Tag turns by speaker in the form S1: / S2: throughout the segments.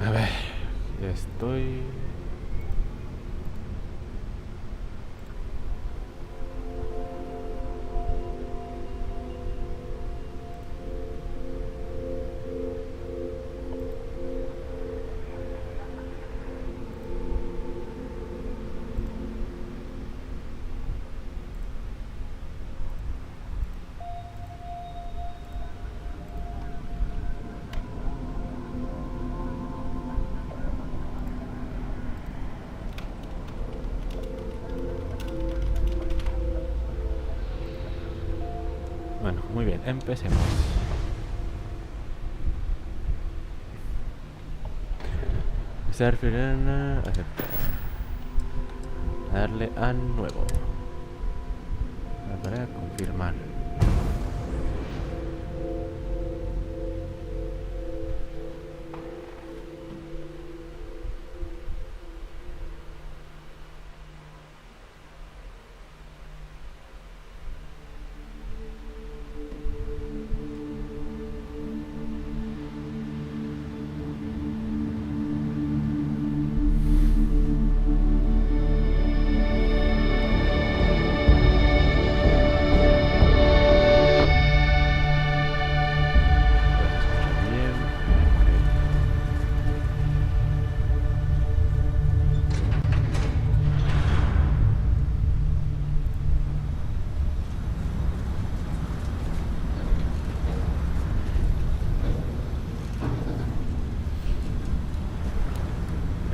S1: A ver, estoy... Bueno, muy bien, empecemos. Starfield, aceptar. Darle a nuevo. Para confirmar.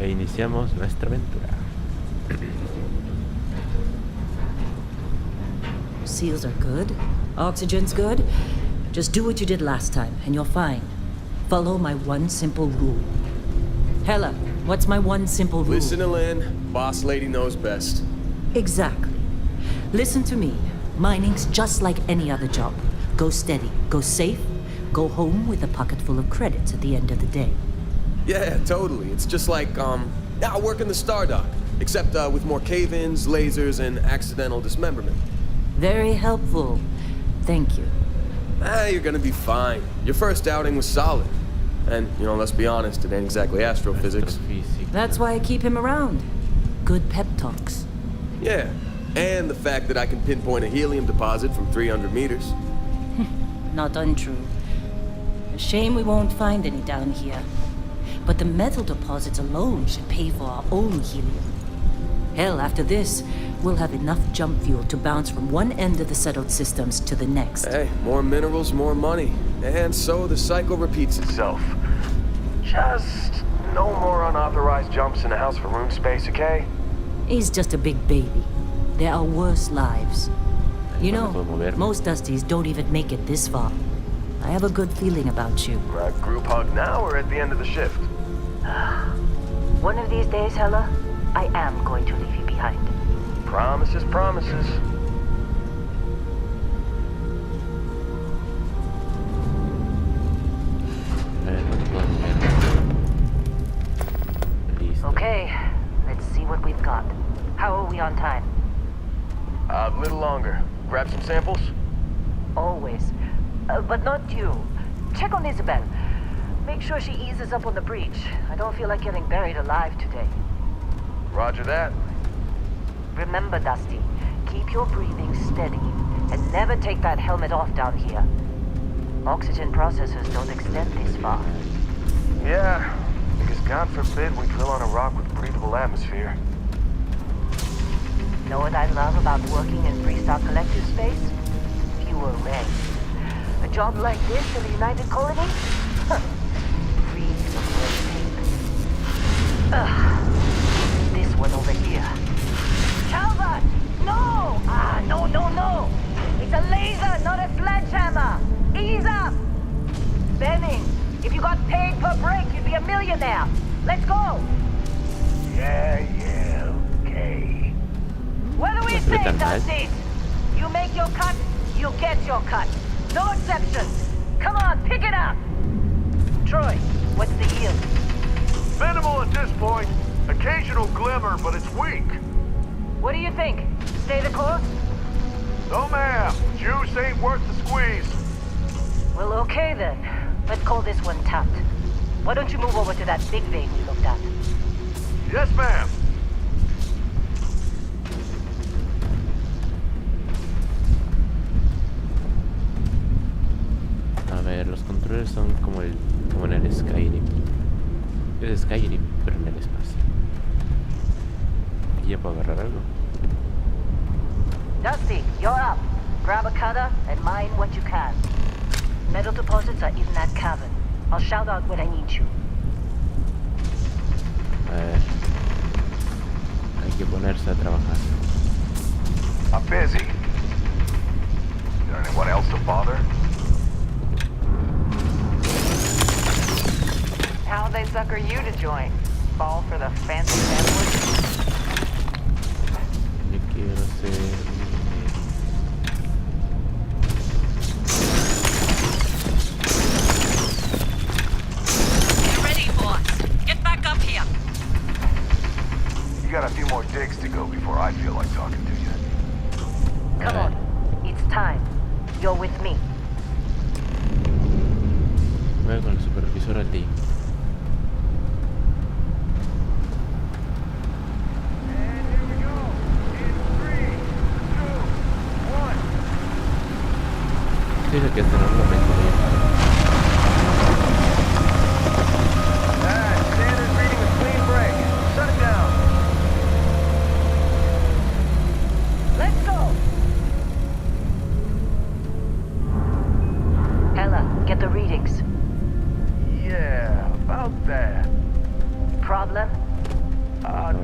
S1: E iniciamos nuestra aventura.
S2: Seals are good. Oxygen's good. Just do what you did last time, and you're fine. Follow my one simple rule. Hella, what's my one simple rule?
S3: Listen to Lynn. Boss lady knows best.
S2: Exactly. Listen to me. Mining's just like any other job. Go steady, go safe, go home with a pocket full of credits at the end of the day.
S3: Yeah, totally. It's just like, I work in the Star Dock. Except, with more cave-ins, lasers, and accidental dismemberment.
S2: Very helpful. Thank you.
S3: You're gonna be fine. Your first outing was solid. And, let's be honest, it ain't exactly astrophysics.
S2: That's why I keep him around. Good pep talks.
S3: Yeah, and the fact that I can pinpoint a helium deposit from 300 meters.
S2: Not untrue. A shame we won't find any down here. But the metal deposits alone should pay for our own helium. Hell, after this, we'll have enough jump fuel to bounce from one end of the settled systems to the next.
S3: Hey, more minerals, more money. And so the cycle repeats itself. Just no more unauthorized jumps in the house for room space, okay?
S2: He's just a big baby. There are worse lives. You know, most Dusties don't even make it this far. I have a good feeling about you.
S3: Group hug now or at the end of the shift?
S2: One of these days, Hella, I am going to leave you behind.
S3: Promises, promises.
S2: Okay, let's see what we've got. How are we on time?
S3: A little longer. Grab some samples?
S2: Always. But not you. Check on Isabel. Make sure she eases up on the breach. I don't feel like getting buried alive today.
S3: Roger that.
S2: Remember, Dusty, keep your breathing steady and never take that helmet off down here. Oxygen processors don't extend this far.
S3: Yeah, because God forbid we drill on a rock with breathable atmosphere.
S2: Know what I love about working in Freestock Collective space? Fewer regs. A job like this in the United Colony? Huh. Free of red tape. This one over here. Calvert! No! No! It's a laser, not a sledgehammer! Ease up! Benning, if you got paid per break, you'd be a millionaire. Let's go!
S4: Yeah, okay.
S2: What do we say, Dusty? You make your cut, you get your cut. No exceptions. Come on, pick it up. Troy, what's the yield?
S4: Minimal at this point. Occasional glimmer, but it's weak.
S2: What do you think? Stay the course?
S4: No, ma'am. Juice ain't worth the squeeze.
S2: Well, okay then. Let's call this one tapped. Why don't you move over to that big vein we looked at?
S4: Yes, ma'am.
S1: A ver, los controles son como en el Skyrim. Es Skyrim, pero en el espacio. Aquí ya puedo agarrar algo.
S2: Dusty, you're up. Grab a cutter and mine what you can. Metal deposits are in that cavern. I'll shout out when I need you.
S1: A ver. Hay que ponerse a trabajar.
S4: I'm busy. Is there anyone else to bother?
S5: How'd they sucker you to join? Fall for the fancy sandwich?
S1: Yo quiero ser...
S2: Get ready, boss. Get back up here.
S4: You got a few more digs to go before I feel like talking to you.
S2: Come on. It's time. You're with me.
S1: Voy con el supervisor al team.
S4: And here we go. In 3, 2, 1.
S1: Dice que este no es momento bien.
S4: Standard reading a clean break. Shut it down.
S2: Let's go. Ella, get the readings.
S4: Yeah, about that.
S2: Problem?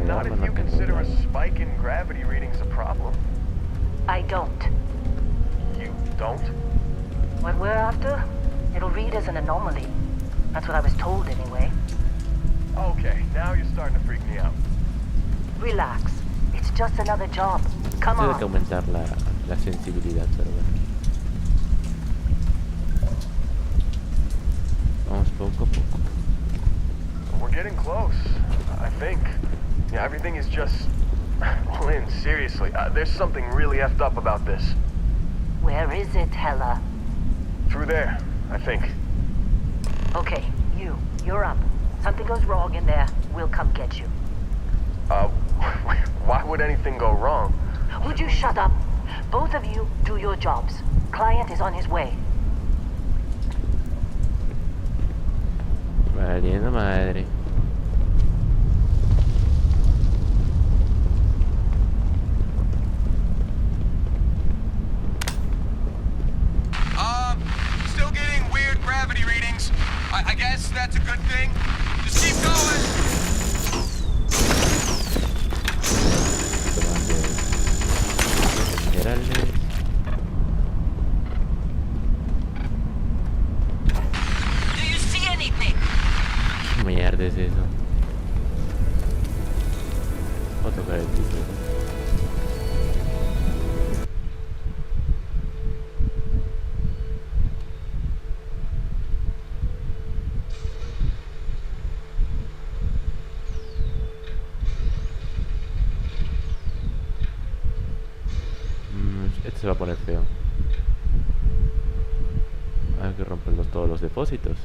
S4: Not if you consider a spike in gravity readings a problem.
S2: I don't.
S4: You don't?
S2: What we're after, it'll read as an anomaly. That's what I was told anyway.
S4: Okay, now you're starting to freak me out.
S2: Relax. It's just another job. Come
S1: Tiene que
S2: on.
S1: aumentar la sensibilidad, pero bueno. Vamos poco a poco.
S3: We're getting close, I think. Yeah, everything is just... Lynn, seriously, there's something really effed up about this.
S2: Where is it, Hella?
S3: Through there, I think.
S2: Okay, you're up. Something goes wrong in there, we'll come get you.
S3: Why would anything go wrong?
S2: Would you shut up? Both of you do your jobs. Client is on his way.
S1: Valiendo madre.
S3: Still getting weird gravity readings. I guess that's a good thing. Just keep going.
S1: Generales.
S2: Do you see anything?
S1: ¿Qué mierda es eso? Voy a tocar el piso. Este se va a poner feo. Hay que romper todos los depósitos.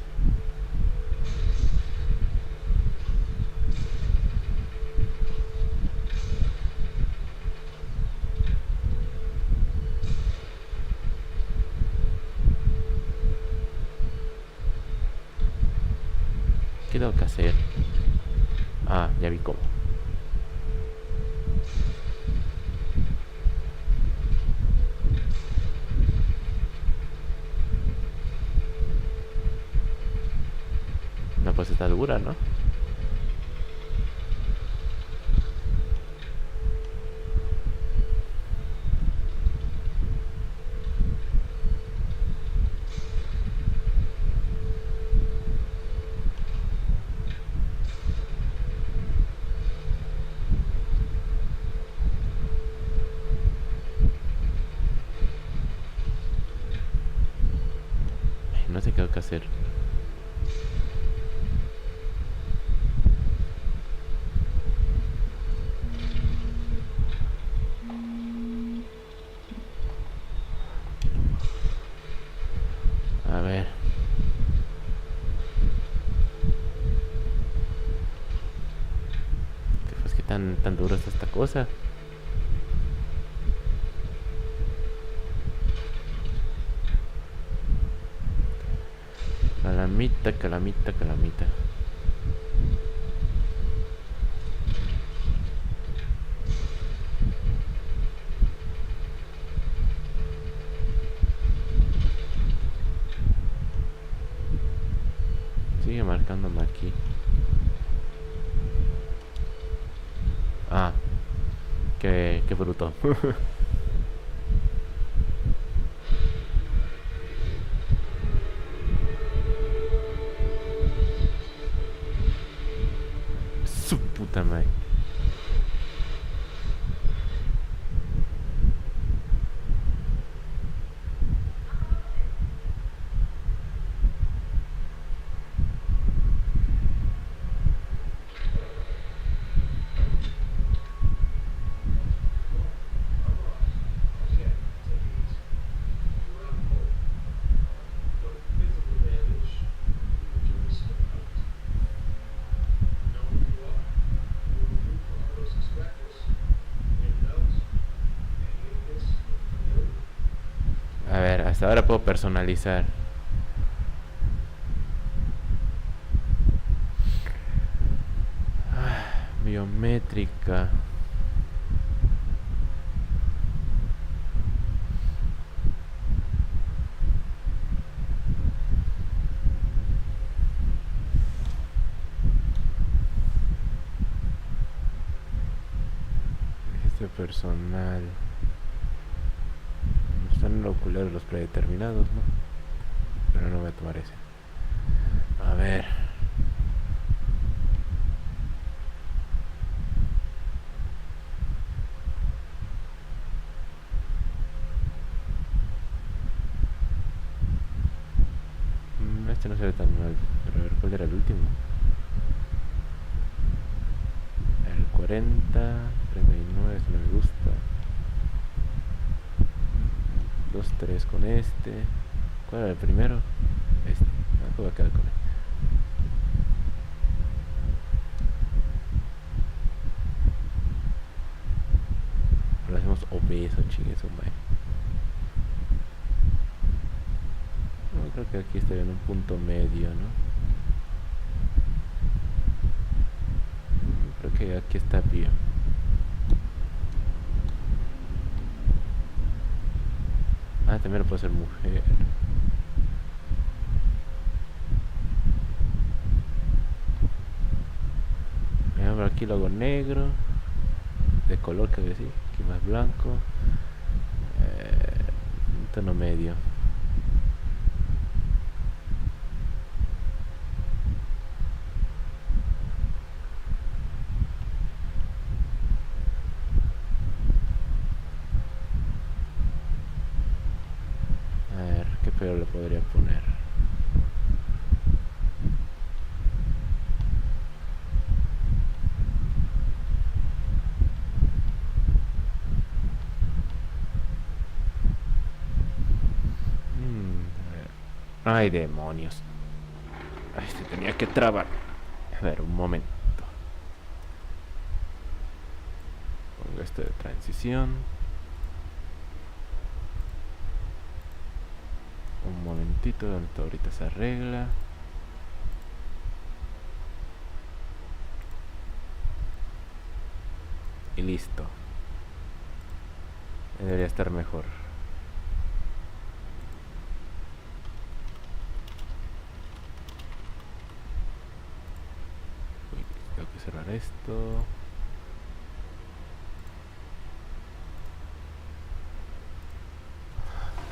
S1: ¿Qué tengo que hacer? Ah, ya vi cómo. No, pues está dura, ¿no? Ay, no sé qué tengo que hacer. A ver. tan duro está esta cosa. Calamita, calamita, calamita. Sigue marcándome aquí. Ah, qué bruto. Su puta madre. A ver, hasta ahora puedo personalizar. Biométrica. Personal. Están oculares los predeterminados, ¿no? Pero no voy a tomar ese. A ver. Este no se ve tan mal. Pero a ver, ¿cuál era el último? El 40, 39, este no me gusta. 2-3 con este. ¿Cuál era el primero? Este. Ah, voy a quedar con este. Lo hacemos obeso, chingues, hombre. No, creo que aquí estoy en un punto medio, ¿no? Creo que aquí está bien. Ah, también lo puedo hacer mujer. Por aquí lo hago negro. De color, que decir. Aquí más blanco. Un tono medio. ¿Qué peor le podría poner? A ver. Ay, demonios. Ay, se tenía que trabar. A ver, un momento. Pongo esto de transición. Un momentito, donde todo ahorita se arregla. Y listo. Debería estar mejor. Uy, tengo que cerrar esto.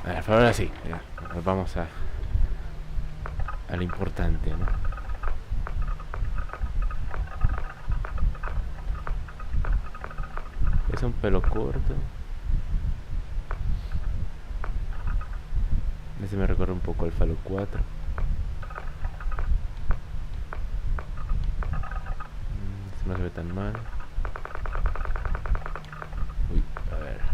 S1: A ver, ahora sí, ya, nos vamos a lo importante, ¿no? Es un pelo corto. Ese me recuerda un poco al Falo 4. Este no se ve tan mal. Uy, a ver.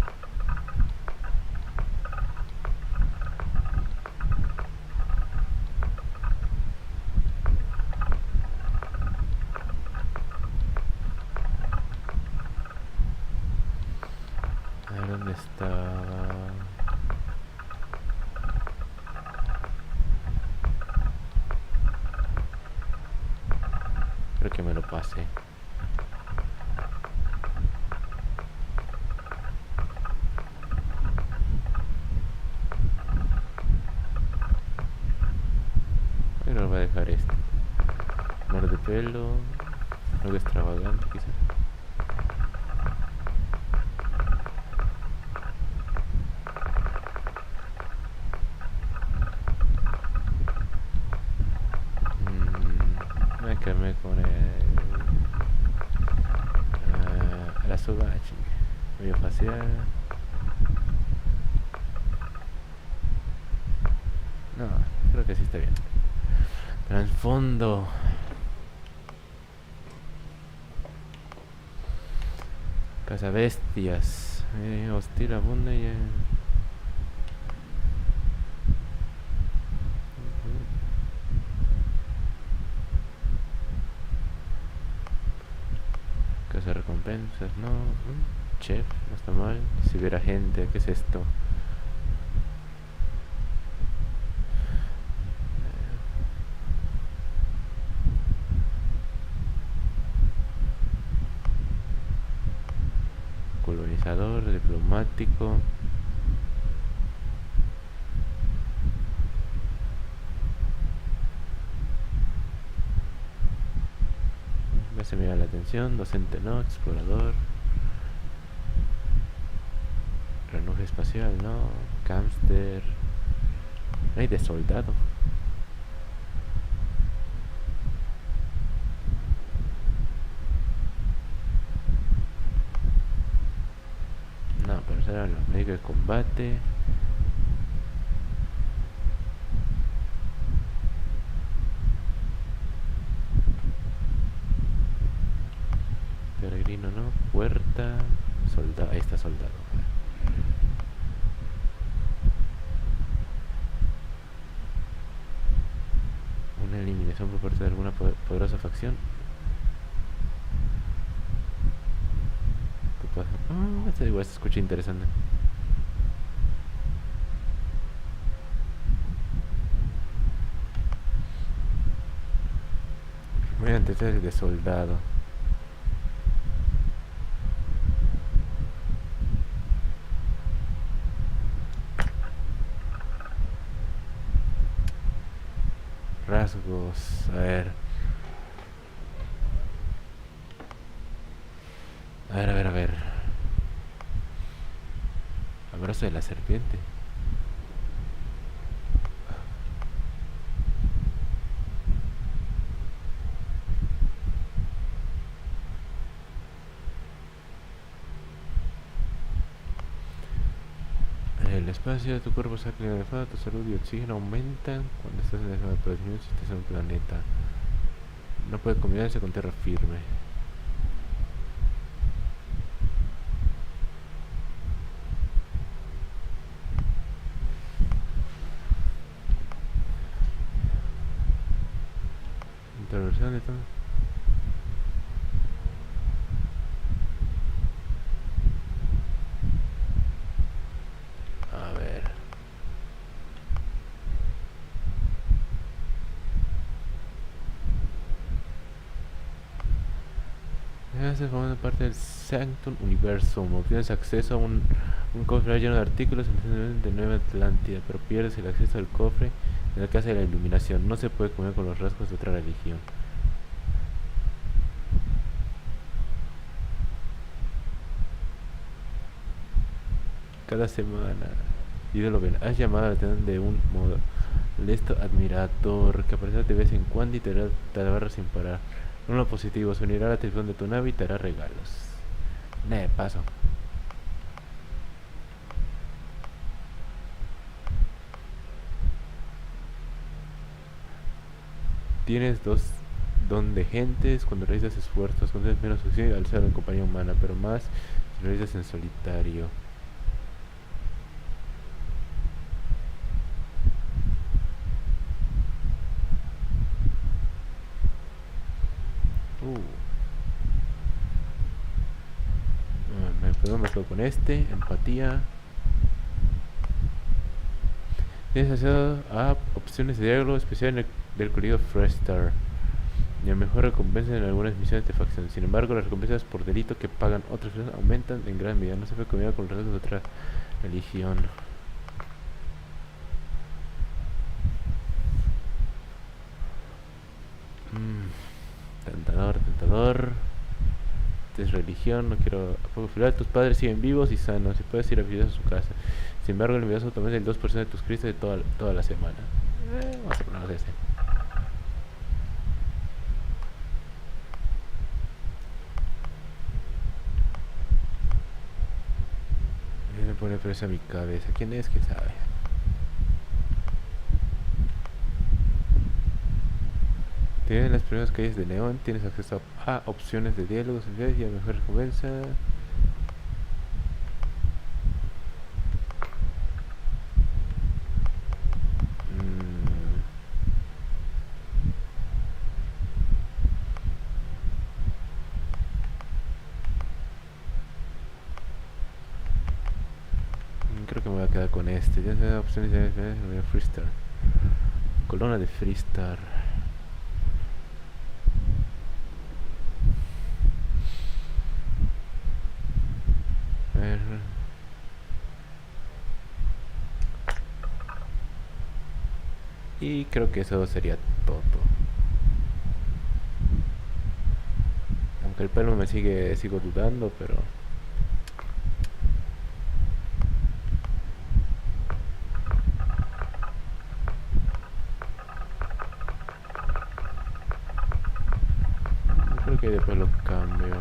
S1: base. Ahí nos va a dejar este. Mar de pelo. Algo extravagante quizás. Voy a quedarme con la sogachi. Medio facial. No, creo que sí está bien. Trasfondo. Cazabestias. Hostil abunda y... Casa recompensas, no. Chef, no está mal. Si hubiera gente, ¿qué es esto? Colonizador, diplomático. Me hace mirar la atención. Docente no, explorador. Reloj espacial no. Cámster. Hay de soldado. No, pero será los médicos de combate. Peregrino no. Puerta. Soldado. Ahí está soldado. Una eliminación por parte de alguna poderosa facción. ¿Qué pasa? Este igual se escucha interesante. Voy a antes de soldado. Rasgos, a ver. A ver. Abrazo de la serpiente. El espacio de tu cuerpo se ha elevado, tu salud y oxígeno aumentan cuando estás en el zona de protección si estás en un planeta. No puede combinarse con tierra firme. Introversión de todo. A ver. Se forma parte del Sanctum Universum. Obtienes acceso a un cofre lleno de artículos de Nueva Atlántida, pero pierdes el acceso al cofre en la casa de la iluminación. No se puede comer con los rasgos de otra religión. Cada semana, ídolo ven, has llamado la atención de un molesto admirador que aparecerá de vez en cuando y te dará sin parar. En lo positivo, se unirá a la tripulación de tu nave y te hará regalos. Paso. Tienes don de gentes cuando realizas esfuerzos, conceder menos oxígeno al ser en compañía humana, pero más si lo realizas en solitario. Me quedo con este, empatía. Tienes acceso a opciones de diálogo especial del colegio Fresh Star. Y a mejor recompensa en algunas misiones de facción. Sin embargo, las recompensas por delito que pagan otras personas aumentan en gran medida. No se puede combinar con los rasgos de otra religión. Tentador, tentador. Este es religión, no quiero... Tus padres siguen vivos y sanos y puedes ir a visitar a su casa. Sin embargo, le envías automáticamente el 2% de tus cristos de toda la semana. Vamos a ponernos ese. Me pone presa a mi cabeza. ¿Quién es? ¿Quién sabe? Tienes las primeras calles de neón. Tienes acceso a opciones de diálogos y a mejor recompensa. Creo que me voy a quedar con este. Ya sea opciones de Freestar. Colona de Freestar. A ver. Y creo que eso sería todo. Aunque el pelo me sigo dudando, pero... creo que después lo cambio.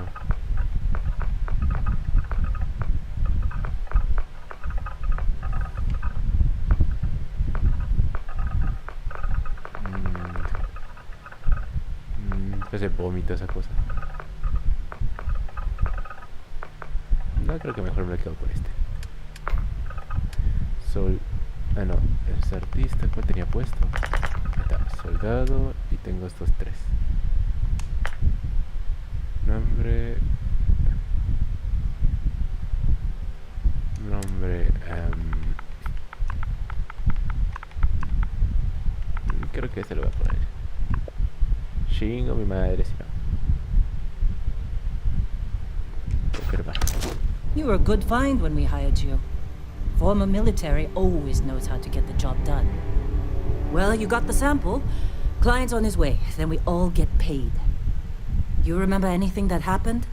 S1: Se vomita esa cosa. No, creo que mejor me quedo por este. No, es artista. ¿Cuál tenía puesto? Ahí está, soldado. Y tengo estos tres. Nombre. Creo que este lo voy a poner. Chingo mi madre, si no. Pero va.
S2: You were a good find when we hired you. Former military always knows how to get the job done. Well, you got the sample. Client's on his way. Then we all get paid. You remember anything that happened?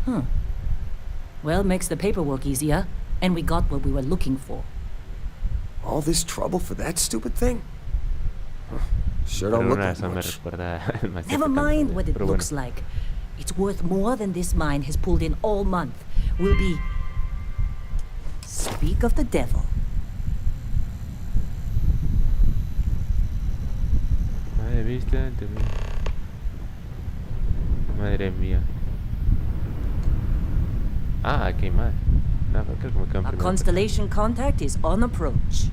S2: Huh. Well, makes the paperwork easier, and we got what we were looking for.
S3: All this trouble for that stupid thing? Huh. Sure don't look like much.
S2: Never mind what it looks like. It's worth more than this mine has pulled in all month. We'll be... Speak of the devil.
S1: Madre mía. Ah, okay, más. No, creo que me quedo en
S2: Our
S1: primero.
S2: constellation contact is on approach.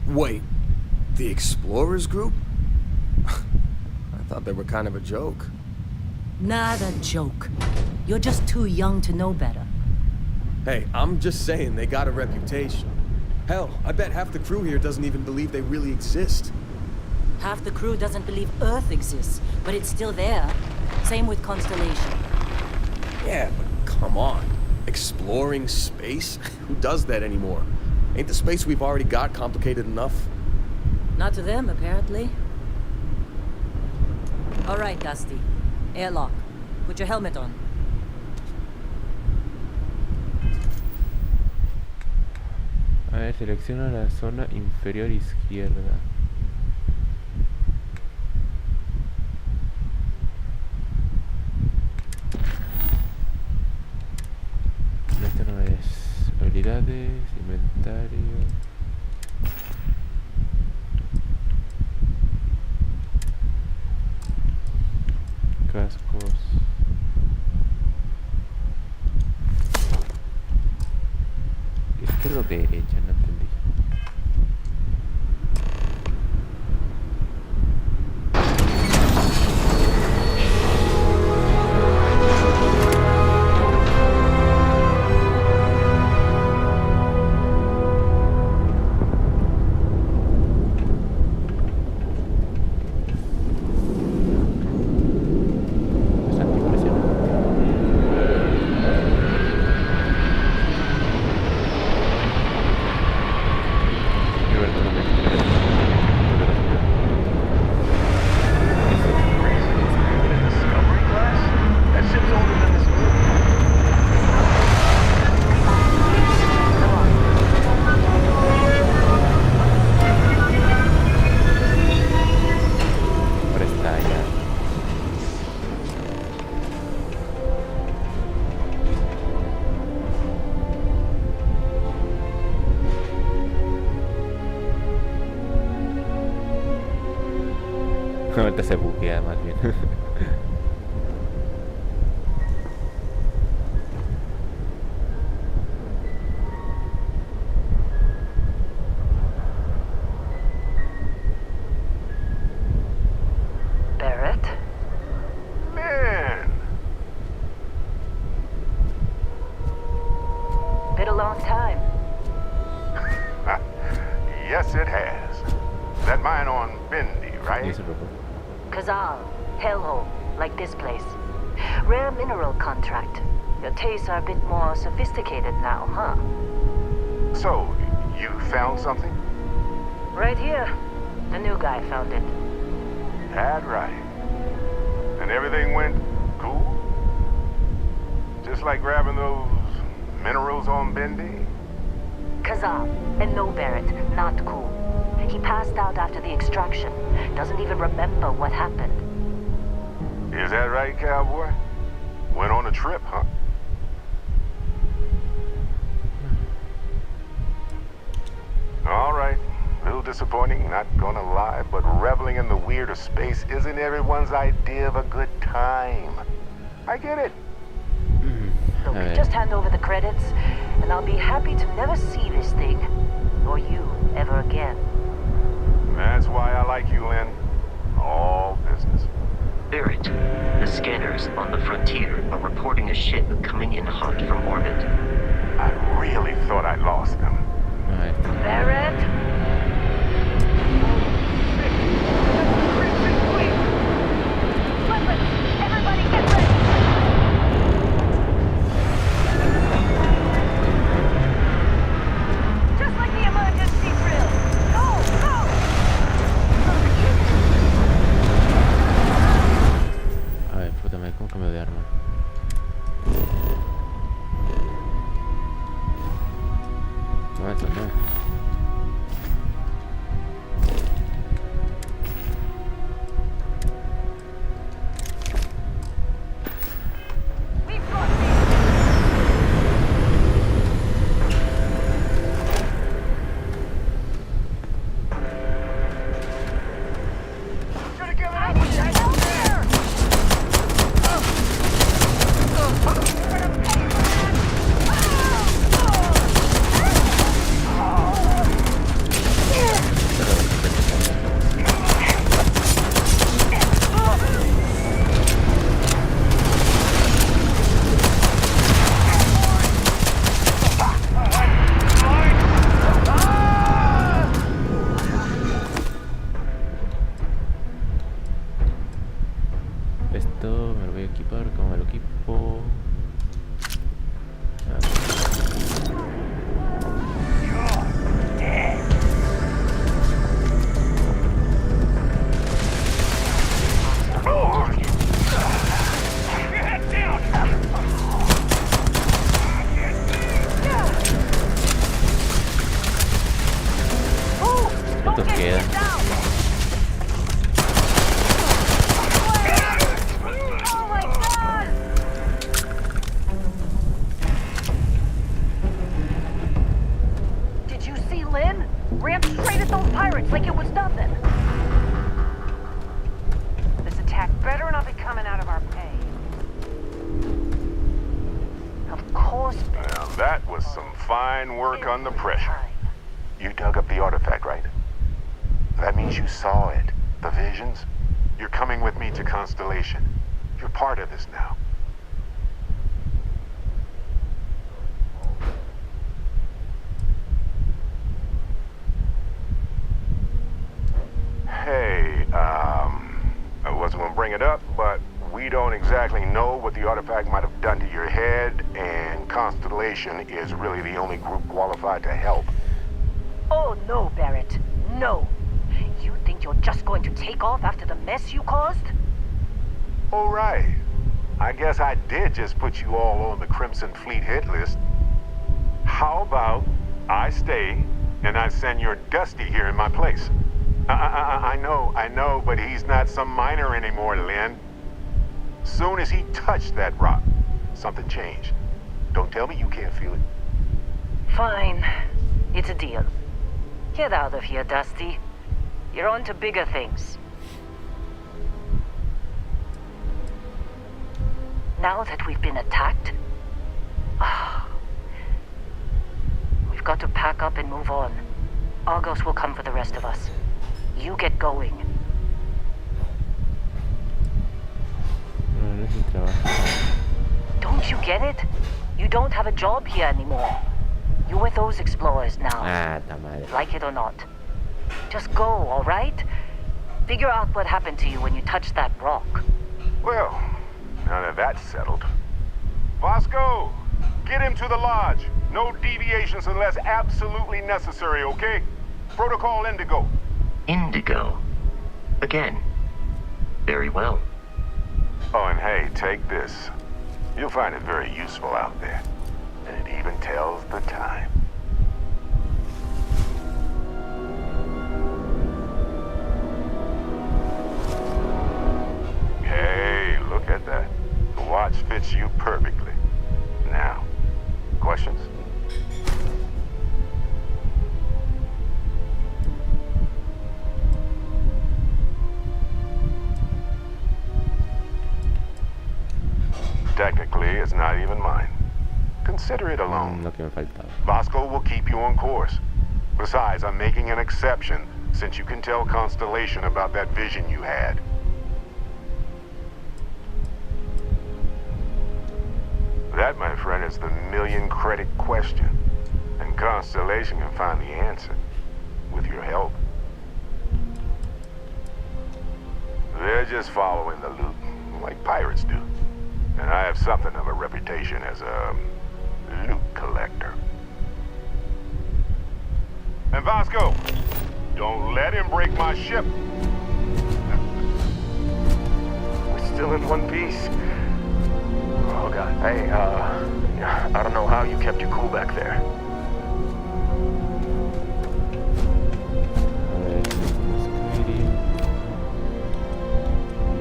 S3: Wait, the Explorers group? I thought they were kind of a joke.
S2: Not a joke. You're just too young to know better.
S3: Hey, I'm just saying they got a reputation. Hell, I bet half the crew here doesn't even believe they really exist.
S2: Half the crew doesn't believe Earth exists, but it's still there. Same with Constellation.
S3: Yeah, but come on. Exploring space? Who does that anymore? Ain't the space we've already got complicated enough?
S2: Not to them, apparently. All right, Dusty. Airlock. Put your helmet on.
S1: A ver, selecciona la zona inferior izquierda. Esto no es habilidades, inventario. Cascos. Izquierda o derecha, no entendí. Ahorita se buguea más bien.
S2: Barrett?
S4: Man,
S2: Been a long time.
S4: yes it has. That mine on Bendy,
S1: Y
S4: right?
S1: eso, papá.
S2: Kazal, hellhole, like this place. Rare mineral contract. Your tastes are a bit more sophisticated now, huh?
S4: So, you found something?
S2: Right here. The new guy found it.
S4: That right. And everything went cool? Just like grabbing those minerals on Bendy?
S2: Kazal, and no Barrett, not cool. He passed out after the extraction. Doesn't even remember what happened.
S4: Is that right, cowboy? Went on a trip, huh? All right. A little disappointing, not gonna lie, but reveling in the weird of space isn't everyone's idea of a good time. I get it.
S2: Look,
S1: A ver.
S2: just hand over the credits, and I'll be happy to never see this thing, or you, ever again.
S4: That's why I like you, Lynn. All business.
S6: Barrett, the scanners on the frontier are reporting a ship coming in hot from orbit.
S4: I really thought I'd lost them.
S1: Ahí está.
S2: Barrett? Weapons! Everybody get ready! Just like the emergency drill! Go! Go!
S1: A ver, puta madre, ¿cómo cambio de arma? No, eso no.
S2: We've got this! I need help there!
S1: Esto me lo voy a equipar, ¿cómo me lo equipo? ¿Cuántos quedan?
S2: Oh my god! Did you see Lynn? Ran straight at those pirates like it was nothing.
S5: This attack better not be coming out of our pay.
S2: Of course,
S4: Well, that was some fine work under pressure. You dug up the artifact, right? That means you saw it. The visions? You're coming with me to Constellation. You're part of this now. Hey, I wasn't gonna bring it up, but we don't exactly know what the artifact might have done to your head, and Constellation is really the only group qualified to help.
S2: Oh no, Barrett. No. You think you're just going to take off after the mess you caused?
S4: All right. I guess I did just put you all on the Crimson Fleet hit list. How about I stay and I send your Dusty here in my place? I know, but he's not some miner anymore, Lynn. Soon as he touched that rock, something changed. Don't tell me you can't feel it.
S2: Fine. It's a deal. Get out of here, Dusty. You're on to bigger things. Now that we've been attacked, we've got to pack up and move on. Argos will come for the rest of us. You get going.
S1: No, no es mi trabajo.
S2: Don't you get it? You don't have a job here anymore. You're with those explorers now.
S1: Ah, ta madre.
S2: Like it or not. Just go, all right? Figure out what happened to you when you touched that rock.
S4: Well, now that that's settled. Vasco, get him to the lodge. No deviations unless absolutely necessary, okay? Protocol Indigo.
S6: Indigo. Again. Very well.
S4: Oh, and hey, take this. You'll find it very useful out there. And it even tells the time. Hey, look at that. The watch fits you perfectly. Now, questions? Technically, it's not even mine. Consider it alone.
S1: Lo que me faltaba.
S4: Vasco will keep you on course. Besides, I'm making an exception, since you can tell Constellation about that vision you had. That, my friend, is the million-credit question. And Constellation can find the answer. With your help. They're just following the loot, like pirates do. And I have something of a reputation as a loot collector. And Vasco, don't let him break my ship.
S3: We're still in one piece. Oh, God. Hey, I don't know how you kept your cool back there.
S1: A ver, Skyrim.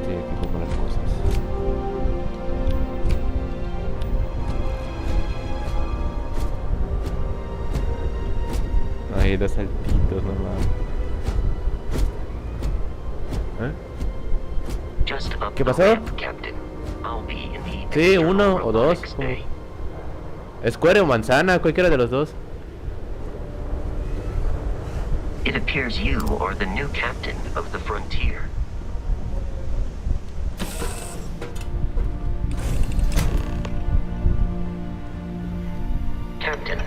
S1: Sí, aquí pongo las cosas. Ahí, dos saltitos nomás. ¿Eh?
S6: Just up
S1: ¿Qué
S6: the
S1: pasó?
S6: ramp, Captain. I'll be in the
S1: Sí,
S6: external
S1: uno o dos.
S6: robotics
S1: como-
S6: bay.
S1: Square o manzana, cualquiera de los dos.
S6: It appears you are the new captain of the frontier. Captain,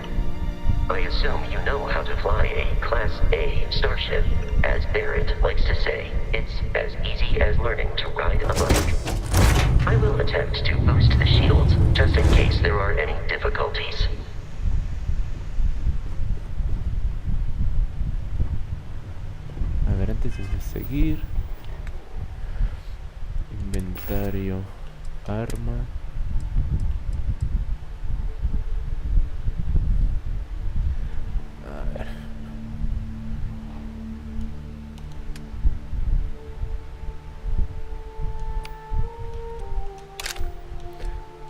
S6: I assume you know how to fly a Class A starship. As Barrett likes to say, it's as easy as learning to ride a bike. I will attempt to boost the shields, just in case there are any difficulties.
S1: A ver, antes de seguir. Inventario. Arma. A ver.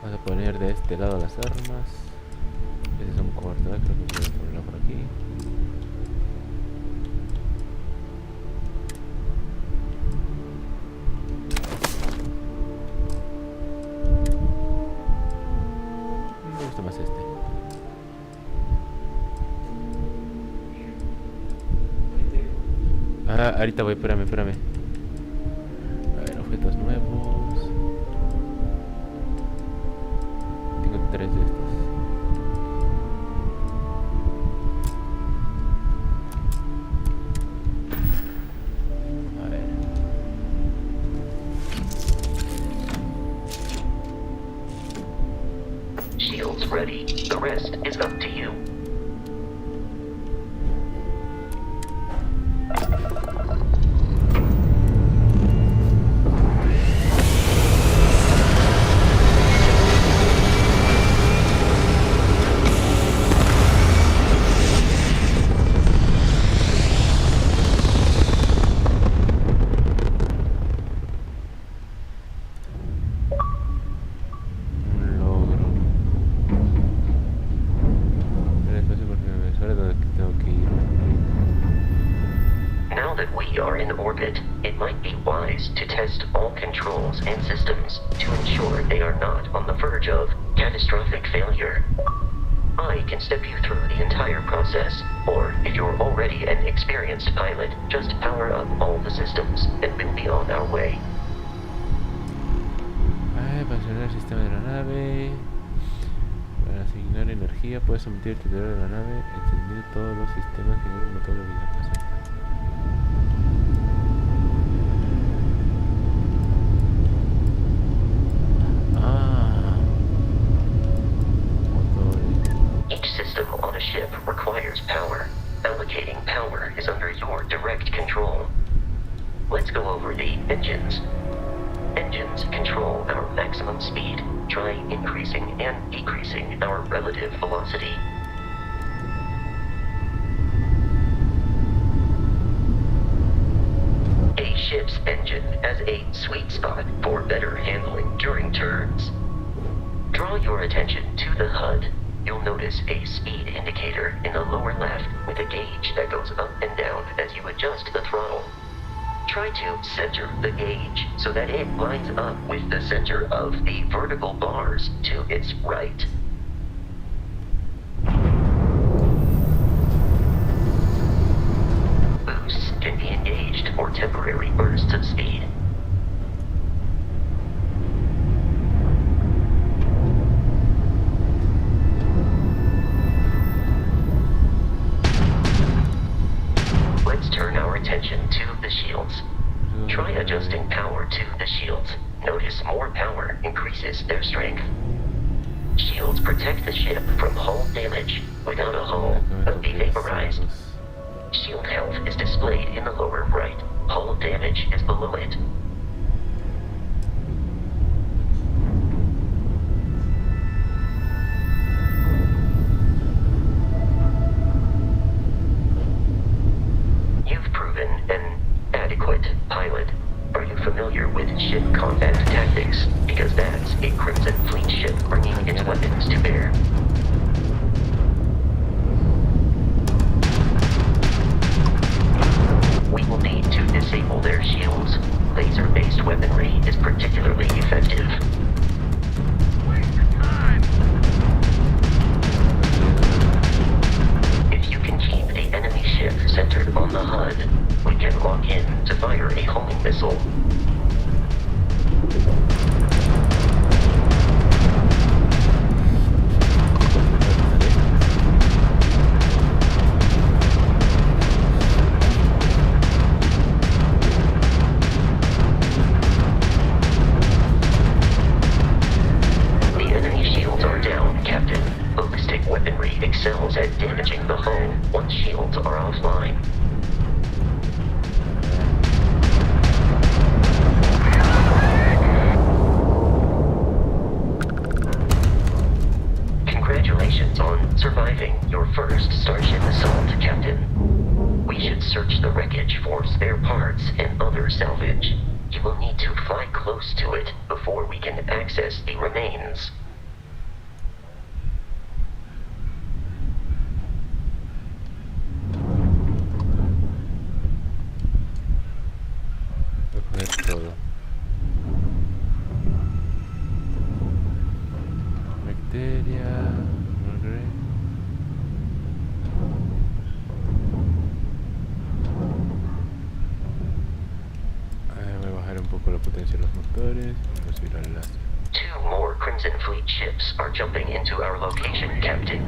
S1: Vamos a poner de este lado las armas. Ese es un cortador, creo que voy a ponerlo por aquí. Me gusta más este. Ah, ahorita voy, espérame. A ver, objetos nuevos. Tengo 3 de estos. A ver.
S6: Shields ready. The rest is up to you.
S1: Un logro.
S6: is to test all controls and systems to ensure they are not on the verge of catastrophic failure. I can step you through the entire process, or if you're already an experienced pilot, just power up all the systems and we'll be on our way.
S1: Para accionar el sistema de la nave. Para asignar energía, puedes omitir el titular de la nave, encendido todos los sistemas que tienen motor de vida.
S6: Each system on a ship requires power. Allocating power is under your direct control. Let's go over the engines. Engines control our maximum speed. Try increasing and decreasing our relative velocity. A ship's engine has a sweet spot for better handling during turns. Draw your attention to the HUD. You'll notice a speed indicator in the lower left with a gauge that goes up and down as you adjust the throttle. Try to center the gauge so that it lines up with the center of the vertical bars to its right. Boosts can be engaged for temporary bursts of speed. Let's turn our attention to the shields. Try adjusting power to the shields. Notice more power increases their strength. Shields protect the ship from hull damage. Without a hull, it'll be vaporized. Shield health is displayed in the lower right. Hull damage is below it. You've proven an adequate pilot. Are you familiar with ship combat tactics? Because that's a Crimson Fleet ship bringing its weapons to bear. We will need to disable their shields. Laser-based weaponry is particularly effective. If you can keep the enemy ship centered on the HUD, we can lock in to fire a homing missile. The enemy shields are down, Captain. Ballistic weaponry excels at damaging the hull once shields are offline. Congratulations on surviving your first Starship assault, Captain. We should search the wreckage for spare parts and other salvage. You will need to fly close to it before we can access the remains.
S1: Voy a poner todo. Bacteria. Voy a bajar un poco la potencia de los motores. Vamos a ir al láser.
S6: 2 more Crimson Fleet ships are jumping into our location, Captain.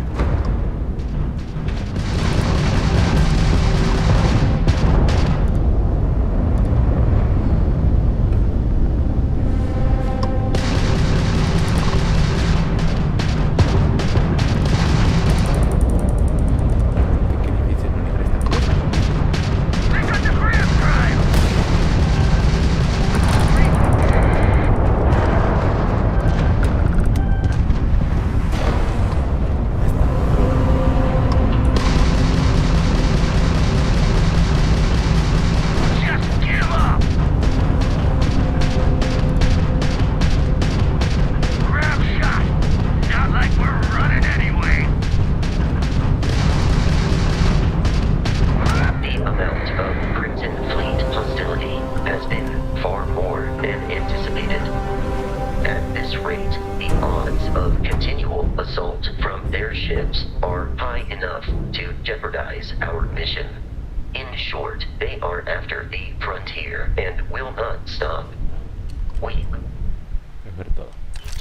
S1: Qué difícil manejar esta cosa. Esta
S6: assault from their ships are high enough to jeopardize our mission. In short, they are after the frontier and will not stop. We
S1: Es ver todo.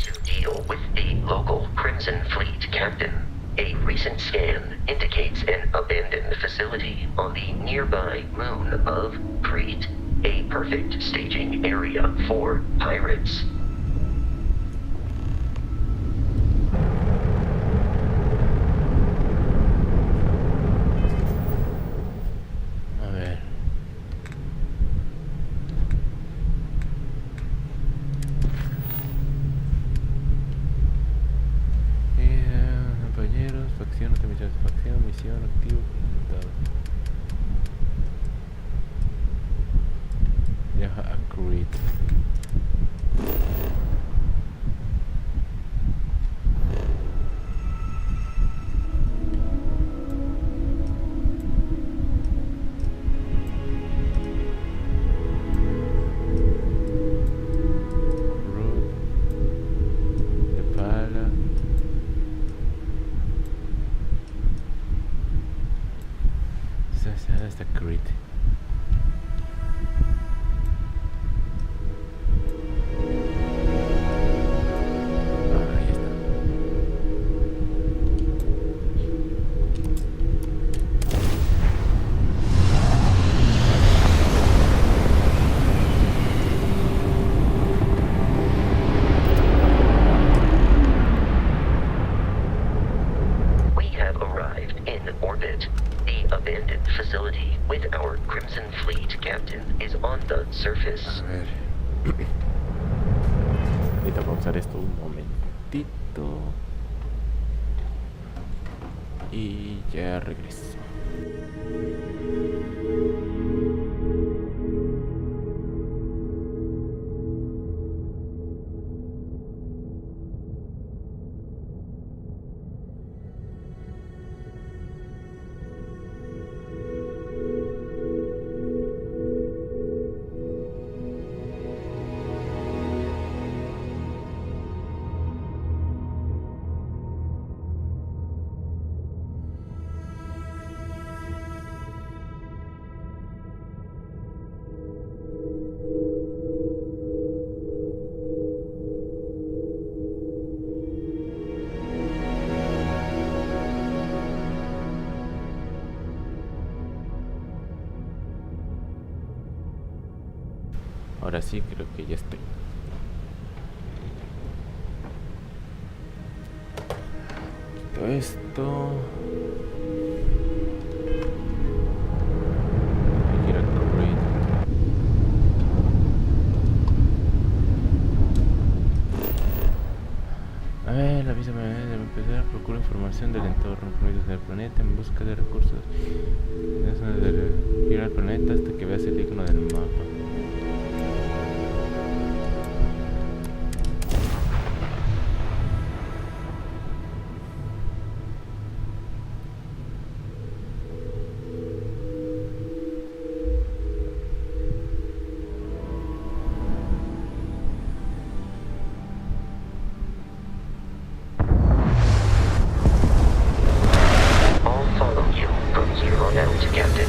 S6: to deal with the local Crimson Fleet captain. A recent scan indicates an abandoned facility on the nearby moon of Crete, a perfect staging area for pirates.
S1: A ver. Compañeros, facción, otra misión, facción, misión, activo, completado. Viaja a Crete. Hasta Crete. Ahí está.
S6: We have arrived in orbit. The abandoned facility with our Crimson Fleet captain is on the surface.
S1: A ver. Ahorita pausar esto un momentito. Y ya regreso. Ahora sí, creo que ya estoy. Quito esto. Hay que ir a Crete. A ver, avísame de empezar. Procura información del entorno, fluidos del planeta en busca de recursos. Ir al planeta hasta que veas el icono del mapa.
S6: I'll follow you from here on out, Captain.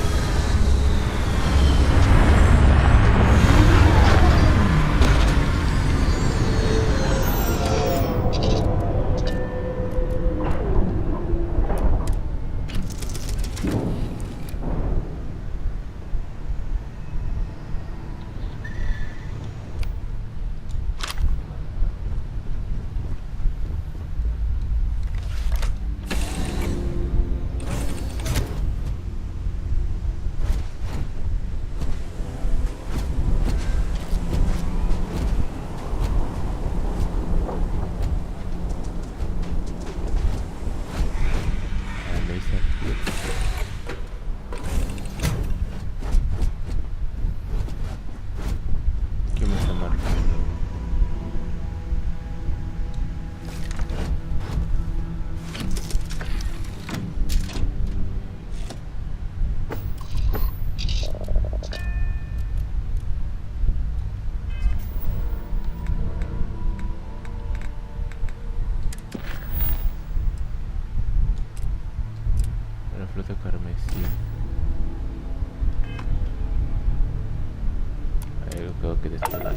S1: puerta carmesí. Ahí lo tengo que despegar.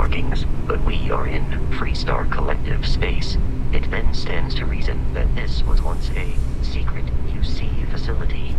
S6: markings, but we are in Freestar Collective space. It then stands to reason that this was once a secret UC facility.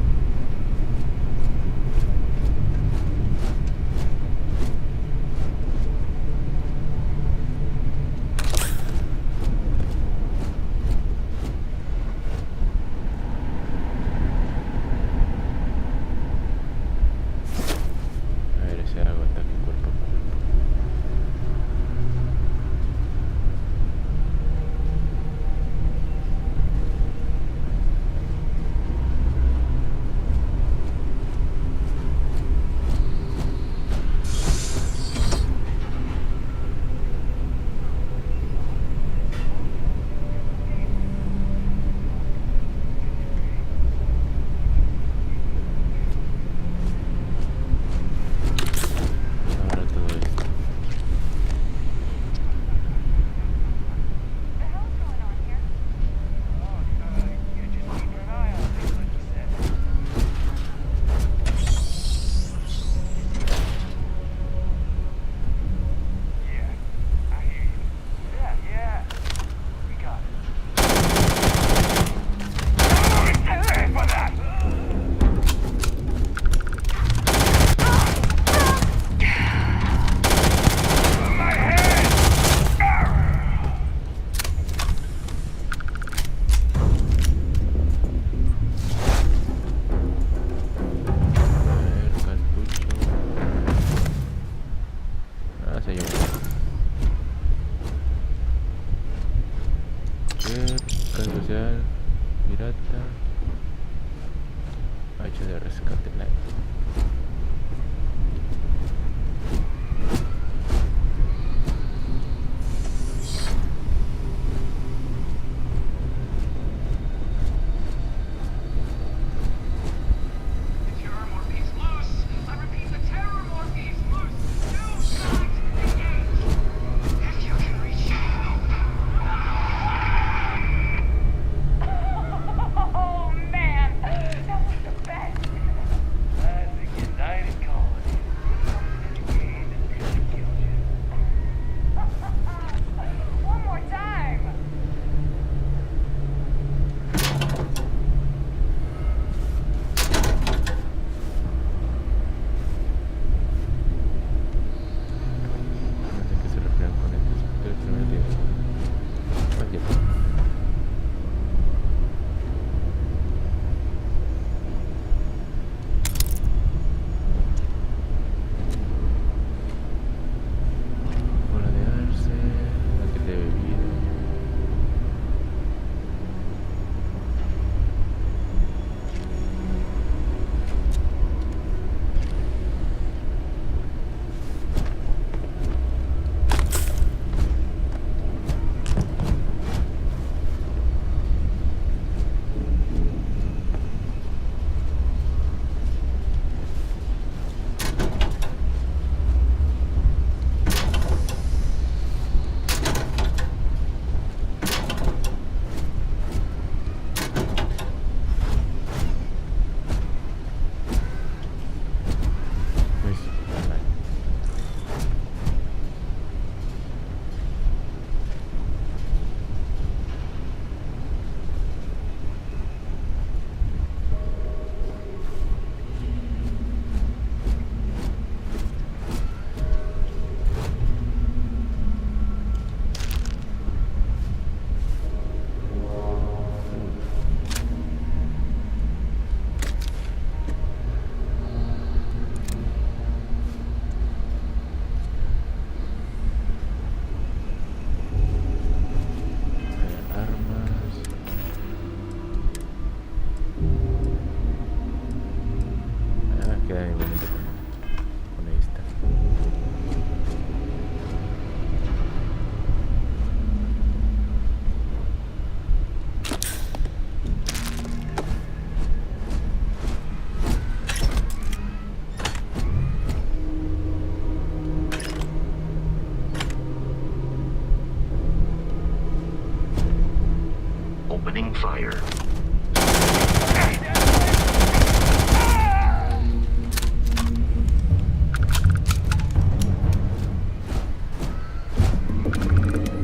S6: Opening fire.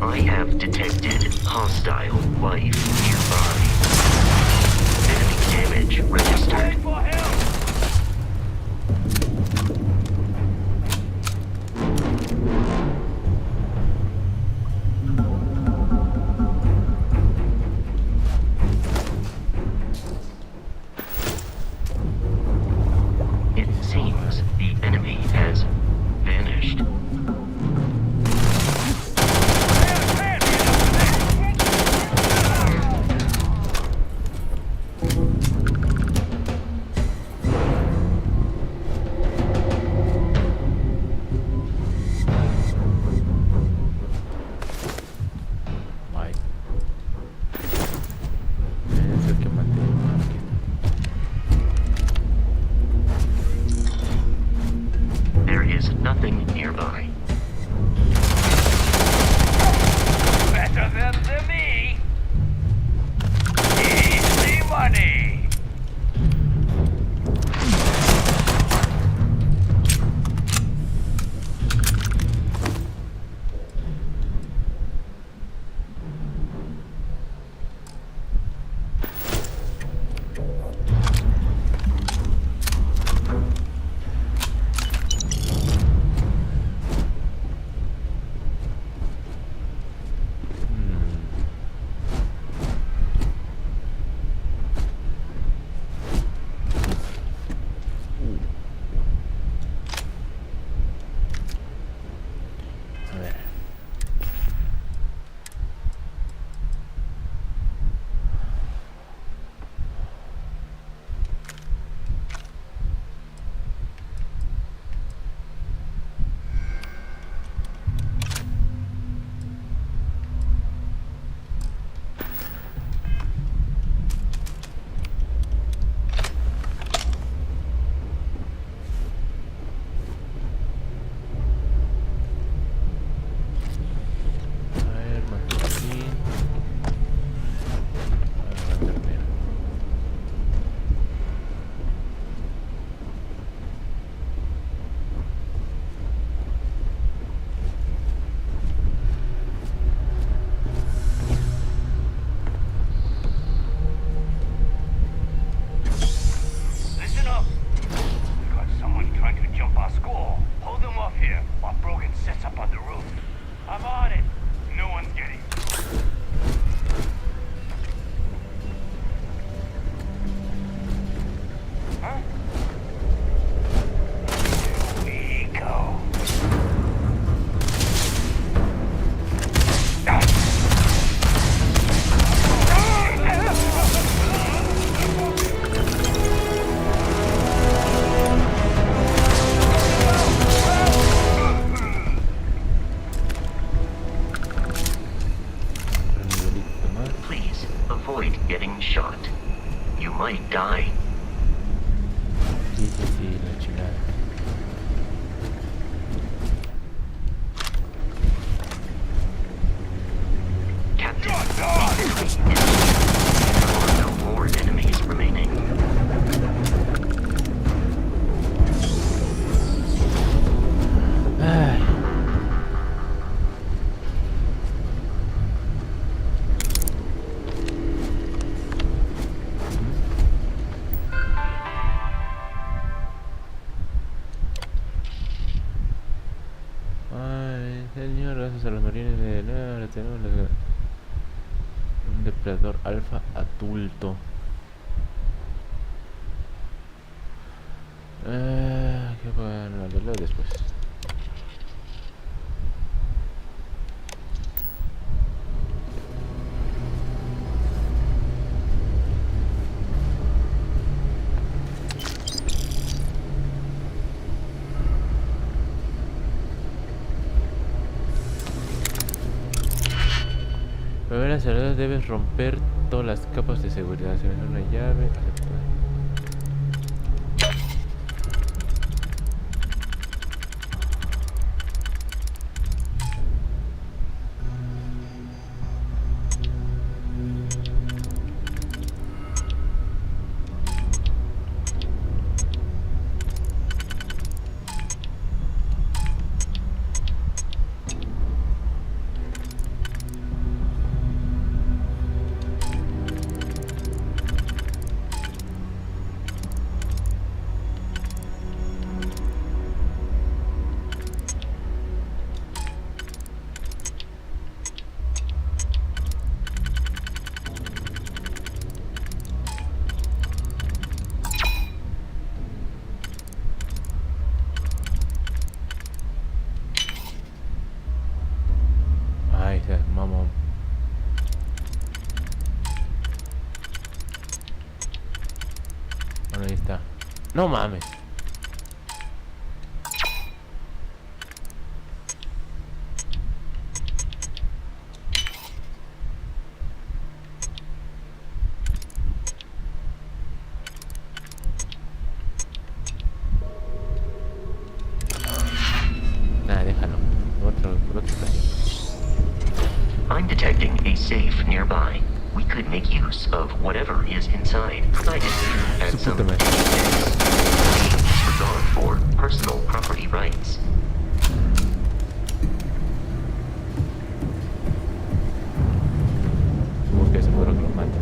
S6: I have detected hostile life nearby. Enemy damage registered. It seems the enemy has vanished.
S1: Ay. Es el que maté. Aquí está.
S6: There is nothing nearby.
S7: Better than me. Easy money.
S1: A ver. A ver, más aquí. Ahora termino.
S7: Listen up. We got someone trying to jump our school. Hold them off here while Brogan sets up on the roof. I'm on it. No one's getting. Huh? Here we go.
S1: Un nivelito más.
S6: Please avoid getting shot. You might die.
S1: Sí, sí, sí, la chingada.
S6: Captain, there are no more enemies remaining.
S1: Ay. Ay, señor, gracias a los marines de nueva, ahora tenemos un depredador alfa adulto. Que bueno, lo leo después. Para ver las salida debes romper todas las capas de seguridad. Se ve una llave. Aceptar. No mames. Nada, déjalo. Por otra ocasión.
S6: I'm detecting a safe nearby. We could make use of whatever is inside. I dispute at
S1: Su
S6: some
S1: puta madre.
S6: disregard for personal property rights.
S1: Como que seguro que lo matan.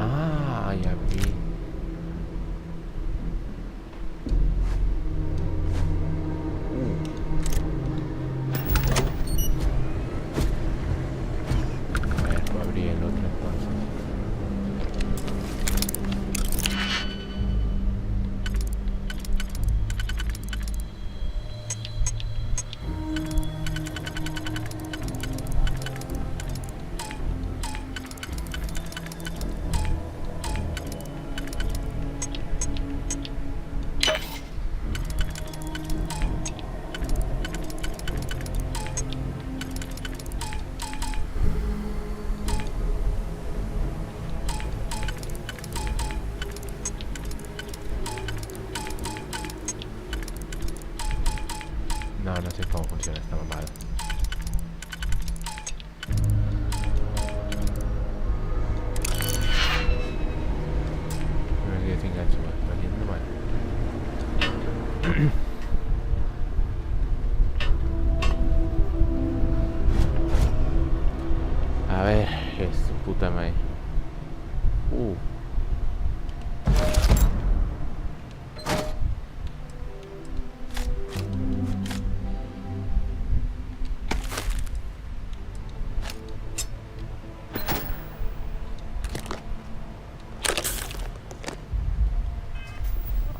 S1: Ah, ya vi. A ver, voy a abrir el otro entonces. No, no sé cómo funciona esta mamada. Me quedé sin gancho, valiendo mal. A ver, es su puta madre.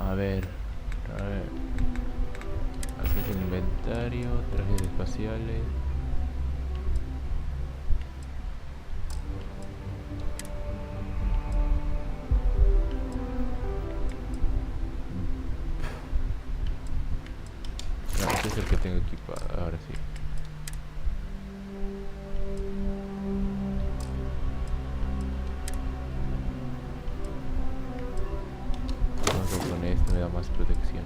S1: A ver. Acceso al inventario, trajes espaciales. No, este es el que tengo equipado, ahora sí. Vamos a poner esto, me da más protección.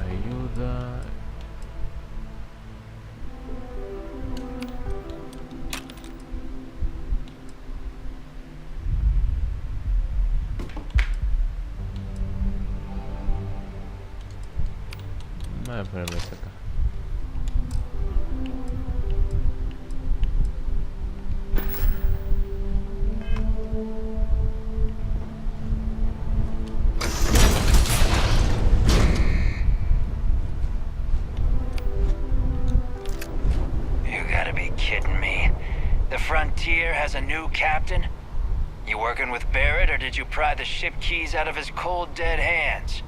S1: Ayuda. Voy a ponerme esto acá.
S7: You gotta be kidding me. The Frontier has a new captain? You working with Barrett, or did you pry the ship keys out of his cold, dead hands?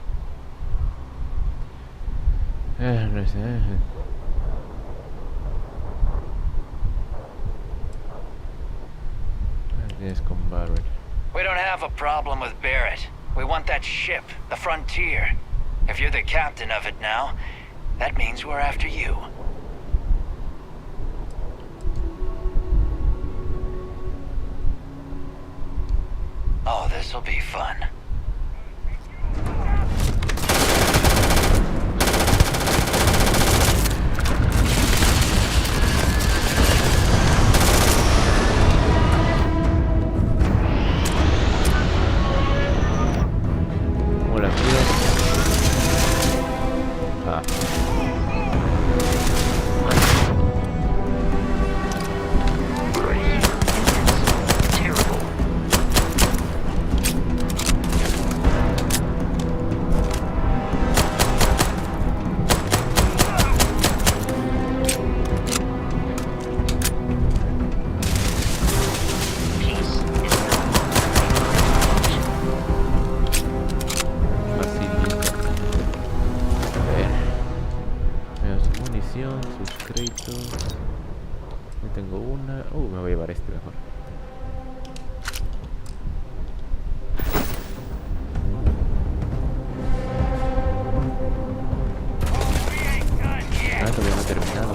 S1: No sé. Tienes con Barrett.
S7: We don't have a problem with Barrett. We want that ship, the Frontier. If you're the captain of it now, that means we're after you. Oh, this'll be fun.
S1: Como las piedras. sus créditos. Yo tengo una. Me voy a llevar este mejor. Todavía no he terminado.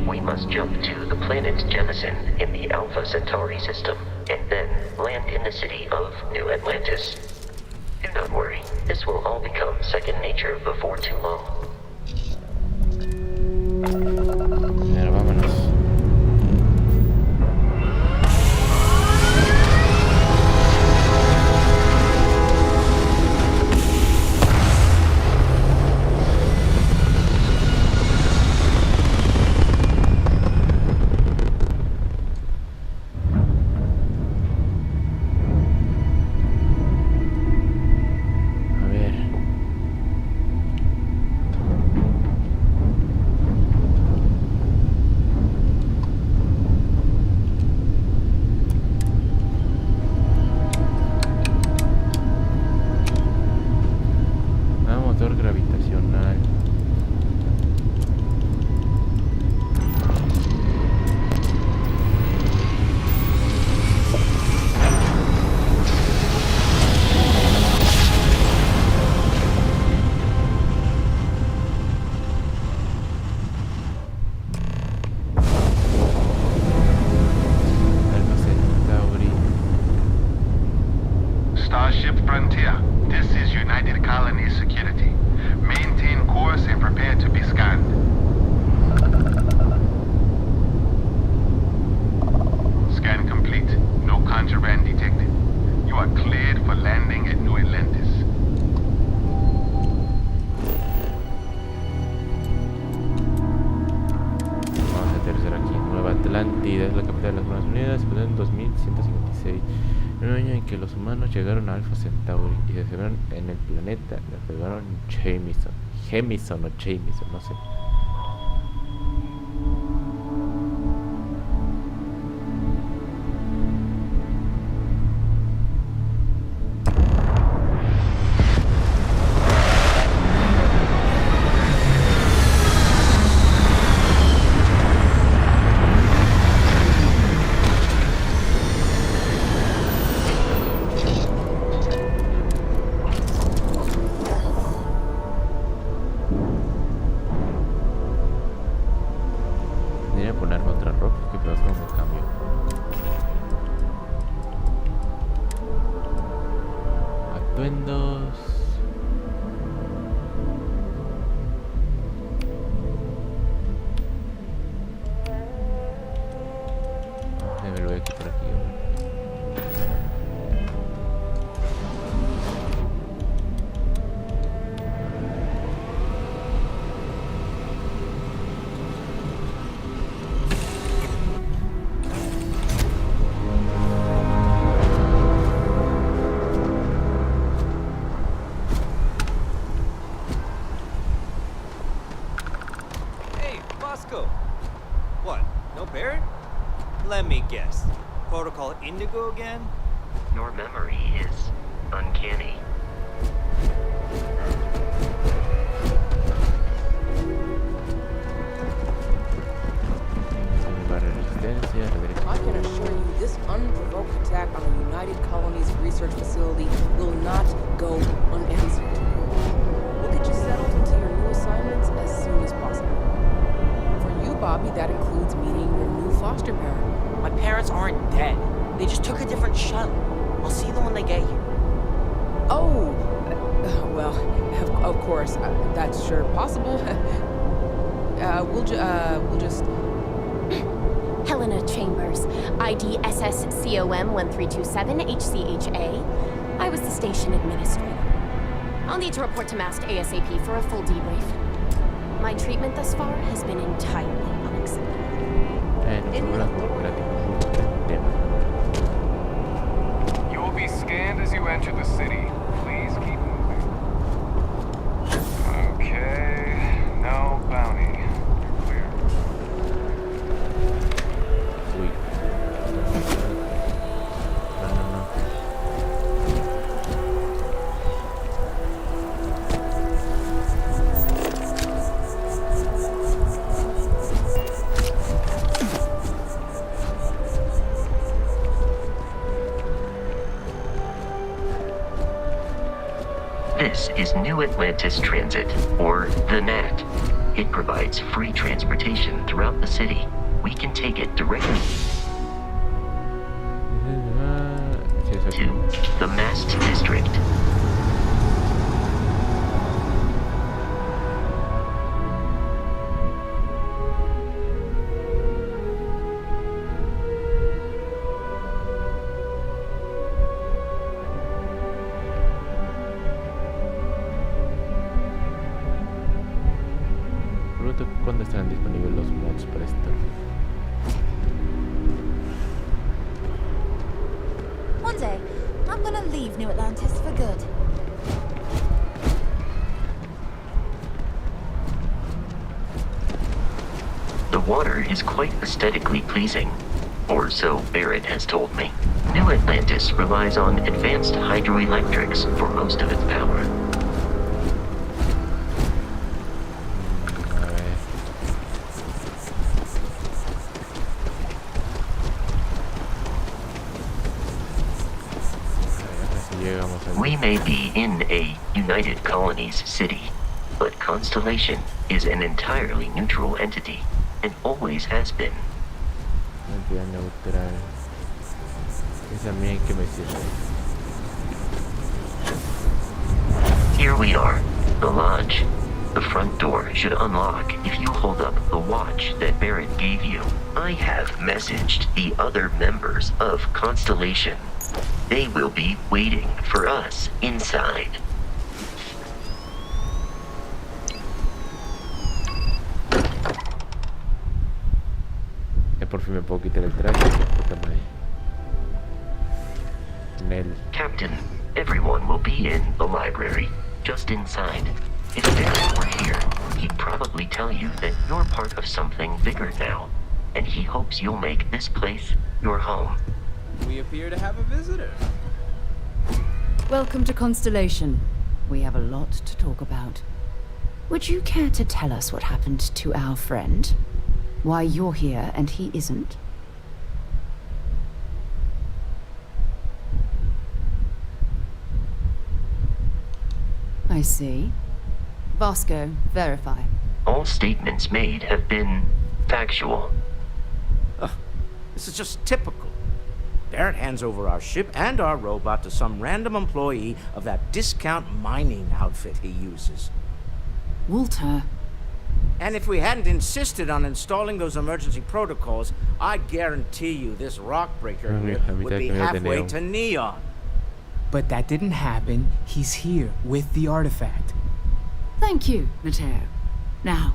S6: We must jump to the planet Jemison in the Alpha Centauri system, and then land in the city of New Atlantis. Do not worry, this will all become second nature before too long.
S1: Mira, vámonos. Gravitacional.
S8: Starship Frontier, this is United Colony Security. Maintain course and prepare to be scanned. Scan complete. No contraband detected. You are cleared for landing at New Atlantis.
S1: Vamos a aterrizar aquí. Nueva Atlántida es la capital de las Naciones Unidas, en 2156. En un año en que los humanos llegaron a Alpha Centauri y se celebraron en el planeta, le pegaron Jamison o Jamison, no sé. ponerme otra ropa. Que veo cómo me cambio. Atuendos. Me lo voy a quitar aquí.
S9: Hey, Bosco! What, no Barrett? Let me guess. Protocol Indigo again?
S6: Your memory is uncanny.
S10: I can assure you this unprovoked attack on the United Colonies research facility will not go unanswered. We'll get you settled into your new assignments as soon as possible. For you, Bobby, that includes meeting your new foster parent.
S11: My parents aren't dead. They just took a different shuttle. I'll see them when they get here.
S10: Oh, well, of course, that's sure possible. We'll just...
S12: Helena Chambers, ID SSCOM 1327 HCHA. I was the station administrator. I'll need to report to MAST ASAP for a full debrief. My treatment thus far has been entirely unacceptable.
S3: You will be scanned as you enter the city. Please keep moving. Okay, no bounty. You're clear.
S1: Uy. No.
S6: This is New Atlantis Transit, or the NAT. It provides free transportation throughout the city. We can take it directly to the Mast District.
S1: Pregunto cuándo estarán disponibles los mods para Starfield.
S13: One day, I'm gonna leave New Atlantis for good.
S6: The water is quite aesthetically pleasing, or so Barrett has told me. New Atlantis relies on advanced hydroelectrics for most of its power. We may be in a United Colonies city, but Constellation is an entirely neutral entity, and always has been.
S1: Entidad neutral. Esa mía que me sirve.
S6: Here we are, the lodge. The front door should unlock if you hold up the watch that Barrett gave you. I have messaged the other members of Constellation. They will be waiting for us inside.
S1: Ya por fin me puedo quitar el traje. Puta madre. Nel.
S6: Captain, everyone will be in the library, just inside. If Barrett were here, he'd probably tell you that you're part of something bigger now, and he hopes you'll make this place your home.
S9: We appear to have a visitor.
S2: Welcome to Constellation. We have a lot to talk about. Would you care to tell us what happened to our friend? Why you're here and he isn't? I see. Vasco, verify.
S6: All statements made have been factual.
S14: This is just typical. Barrett hands over our ship and our robot to some random employee of that discount mining outfit he uses.
S2: Walter.
S14: And if we hadn't insisted on installing those emergency protocols, I guarantee you this rock breaker here would be halfway to Neon.
S15: But that didn't happen. He's here with the artifact.
S2: Thank you, Matteo. Now,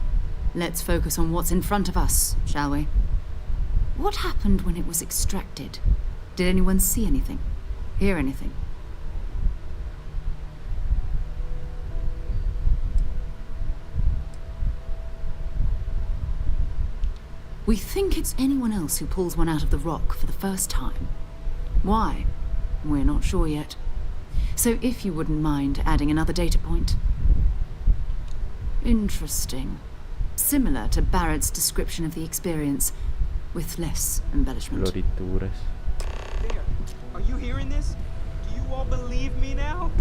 S2: let's focus on what's in front of us, shall we? What happened when it was extracted? Did anyone see anything? Hear anything? We think it's anyone else who pulls one out of the rock for the first time. Why? We're not sure yet. So if you wouldn't mind adding another data point. Interesting. Similar to Barrett's description of the experience, with less embellishment.
S1: Florituras.
S15: There. Are you hearing this? Do you all believe me now?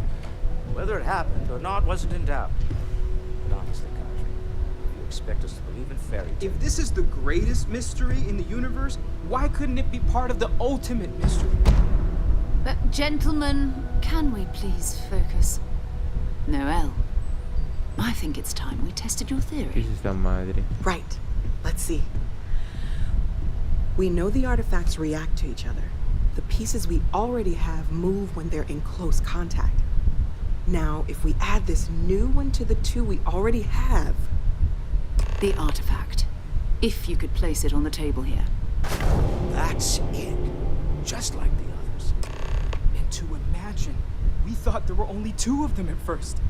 S14: Whether it happened or not wasn't in doubt. But honestly, Country, if you expect us to believe in fairy tales...
S15: If this is the greatest mystery in the universe, why couldn't it be part of the ultimate mystery?
S2: But gentlemen, can we please focus? Noel, I think it's time we tested your theory.
S1: ¿Qué es esta madre?
S16: Right. Let's see. We know the artifacts react to each other. The pieces we already have move when they're in close contact. Now, if we add this new one to the two we already have...
S2: The artifact. If you could place it on the table here.
S14: That's it. Just like the others.
S15: And to imagine, we thought there were only 2 of them at first.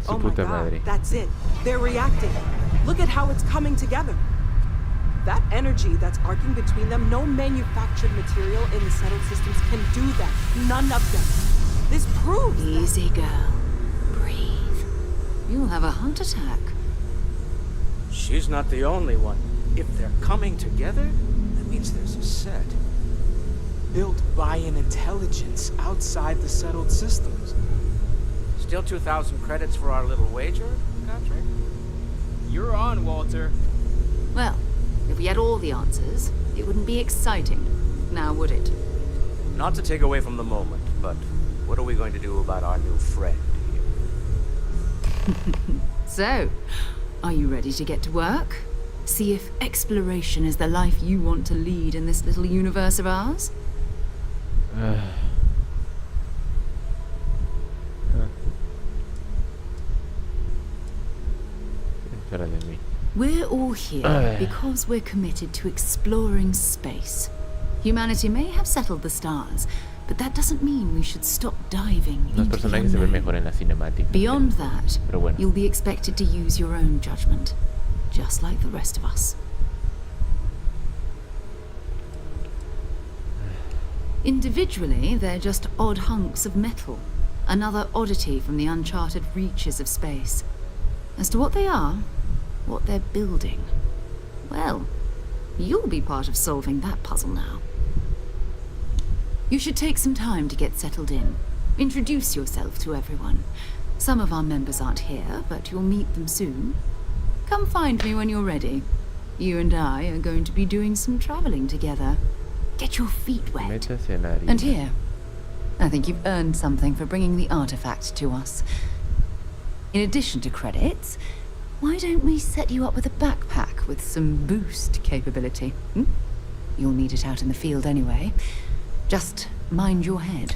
S16: Oh my God, that's it. They're reacting. Look at how it's coming together. That energy that's arcing between them, no manufactured material in the settled systems can do that. None of them. This proves
S2: Easy, girl. Breathe. You'll have a heart attack.
S14: She's not the only one. If they're coming together, that means there's a set.
S15: Built by an intelligence outside the settled systems.
S14: Still 2,000 credits for our little wager, Patrick?
S15: You're on, Walter.
S2: Well, if we had all the answers, it wouldn't be exciting. Now, would it?
S14: Not to take away from the moment, but what are we going to do about our new friend here?
S2: So, are you ready to get to work? See if exploration is the life you want to lead in this little universe of ours? We're all here because we're committed to exploring space. Humanity may have settled the stars, but that doesn't mean we should stop diving
S1: Los
S2: into the
S1: personajes se ven
S2: unknown.
S1: mejor en la cinemática.
S2: Beyond that,
S1: Pero bueno.
S2: you'll be expected to use your own judgment, just like the rest of us. Individually, they're just odd hunks of metal, another oddity from the uncharted reaches of space. As to what they are, what they're building, well, you'll be part of solving that puzzle now. You should take some time to get settled in. Introduce yourself to everyone. Some of our members aren't here, but you'll meet them soon. Come find me when you're ready. You and I are going to be doing some traveling together. Get your feet wet.
S1: Métase en la harina.
S2: And here, I think you've earned something for bringing the artifact to us. In addition to credits, why don't we set you up with a backpack with some boost capability? You'll need it out in the field anyway. Just mind your head.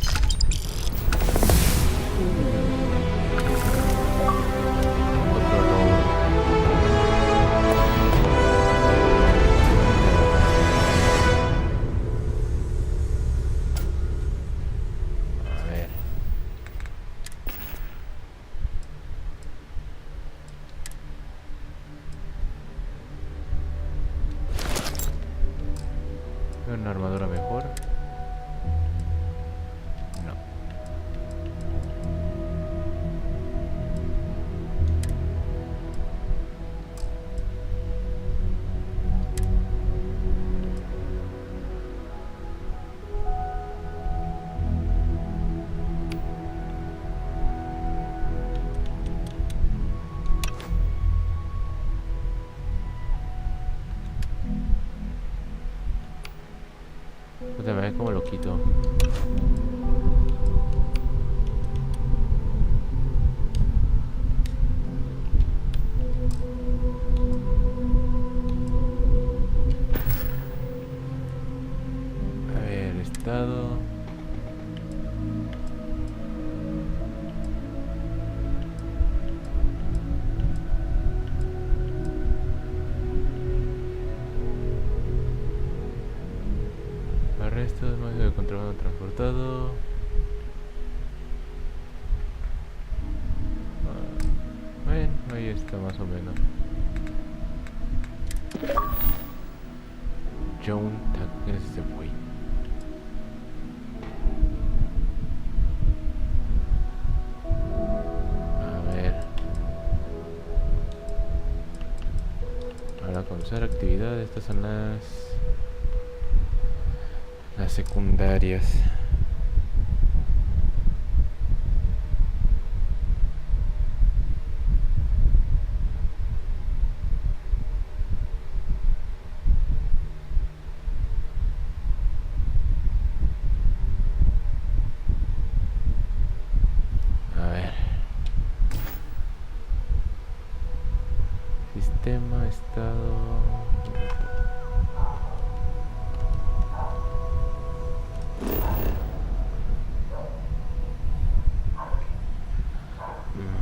S1: Una armadura mejor. No. Puta madre, ¿cómo lo quito? A ver, estado. Arrestos, más de contrabando transportado. Bueno, ahí está más o menos. John, ¿quién es ese güey? A ver. Para comenzar actividades, estas son las secundarias. A ver. Sistema, estado.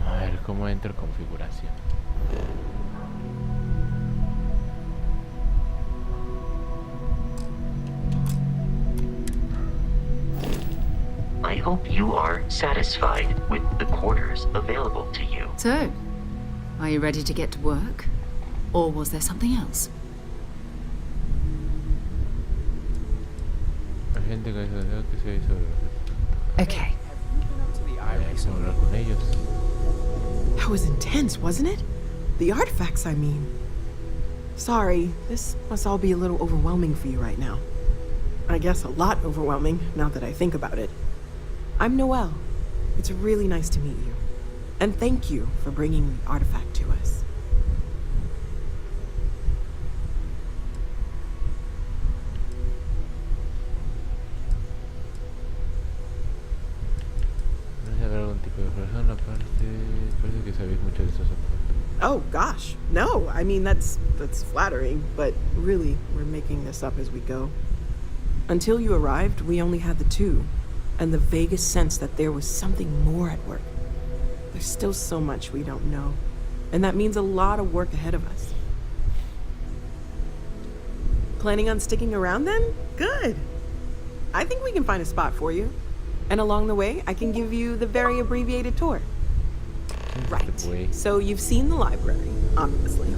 S1: A ver cómo entro configuración.
S6: I hope you are satisfied with the quarters available to you.
S17: So, are you ready to get to work? Or was there something else?
S1: Agente que se hizo.
S17: Okay.
S1: Con ellos.
S16: That was intense, wasn't it? The artifacts, I mean. Sorry, this must all be a little overwhelming for you right now. I guess a lot overwhelming, now that I think about it. I'm Noelle. It's really nice to meet you. And thank you for bringing the artifact to us. Oh gosh, no. I mean, that's flattering, but really, we're making this up as we go. Until you arrived, we only had the two, and the vaguest sense that there was something more at work. There's still so much we don't know, and that means a lot of work ahead of us. Planning on sticking around then? Good. I think we can find a spot for you. And along the way, I can give you the very abbreviated tour. Right. So you've seen the library, obviously.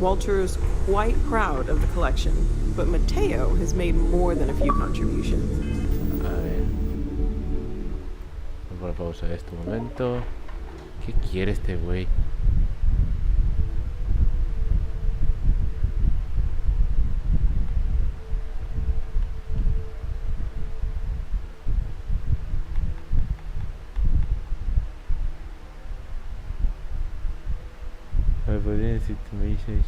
S16: Walter's quite proud of the collection, but Mateo has made more than a few contributions.
S1: A ver. Voy a pausar este momento. ¿Qué quiere este güey? Me podría decir, tú me dices.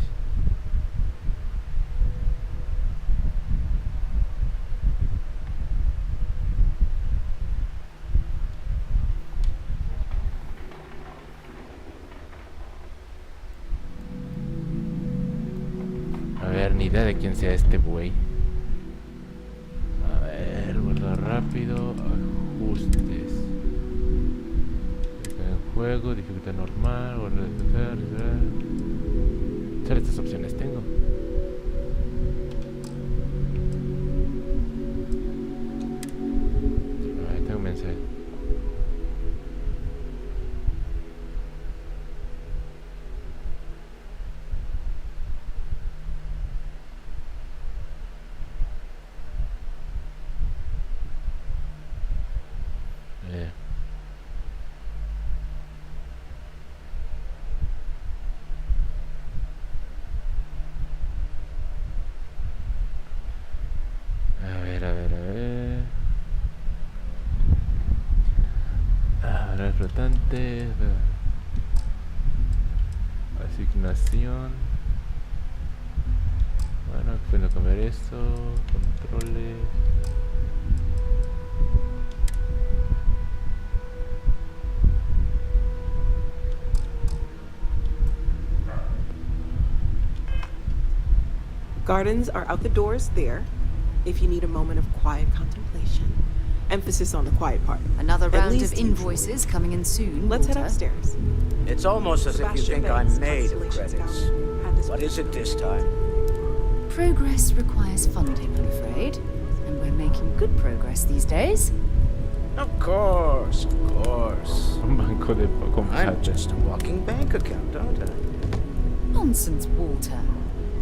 S1: A ver, ni idea de quién sea este güey. A ver, guardar rápido, ajustes. En juego, dificultad normal, guardar de tocar, estas opciones tengo. A ver, tengo un mensaje. Flotantes, asignación, bueno, Puedo cambiar esto, controles.
S16: Gardens are out the doors there, if you need a moment of quiet contemplation. Emphasis on the quiet part.
S17: Another
S16: At
S17: round of
S16: least
S17: invoices
S16: usually.
S17: coming in soon.
S16: Let's head
S17: Walter.
S16: upstairs.
S14: It's almost as if you
S16: Sebastian
S14: think I'm
S16: Banks,
S14: made of
S16: Constellation's
S14: credits.
S16: founder, had this
S14: What is it this time?
S17: Progress requires funding, I'm afraid. And we're making good progress these days.
S14: Of course, of course.
S1: Un banco de con
S14: I'm
S1: plata.
S14: just a walking bank account, aren't I?
S17: Nonsense, Walter.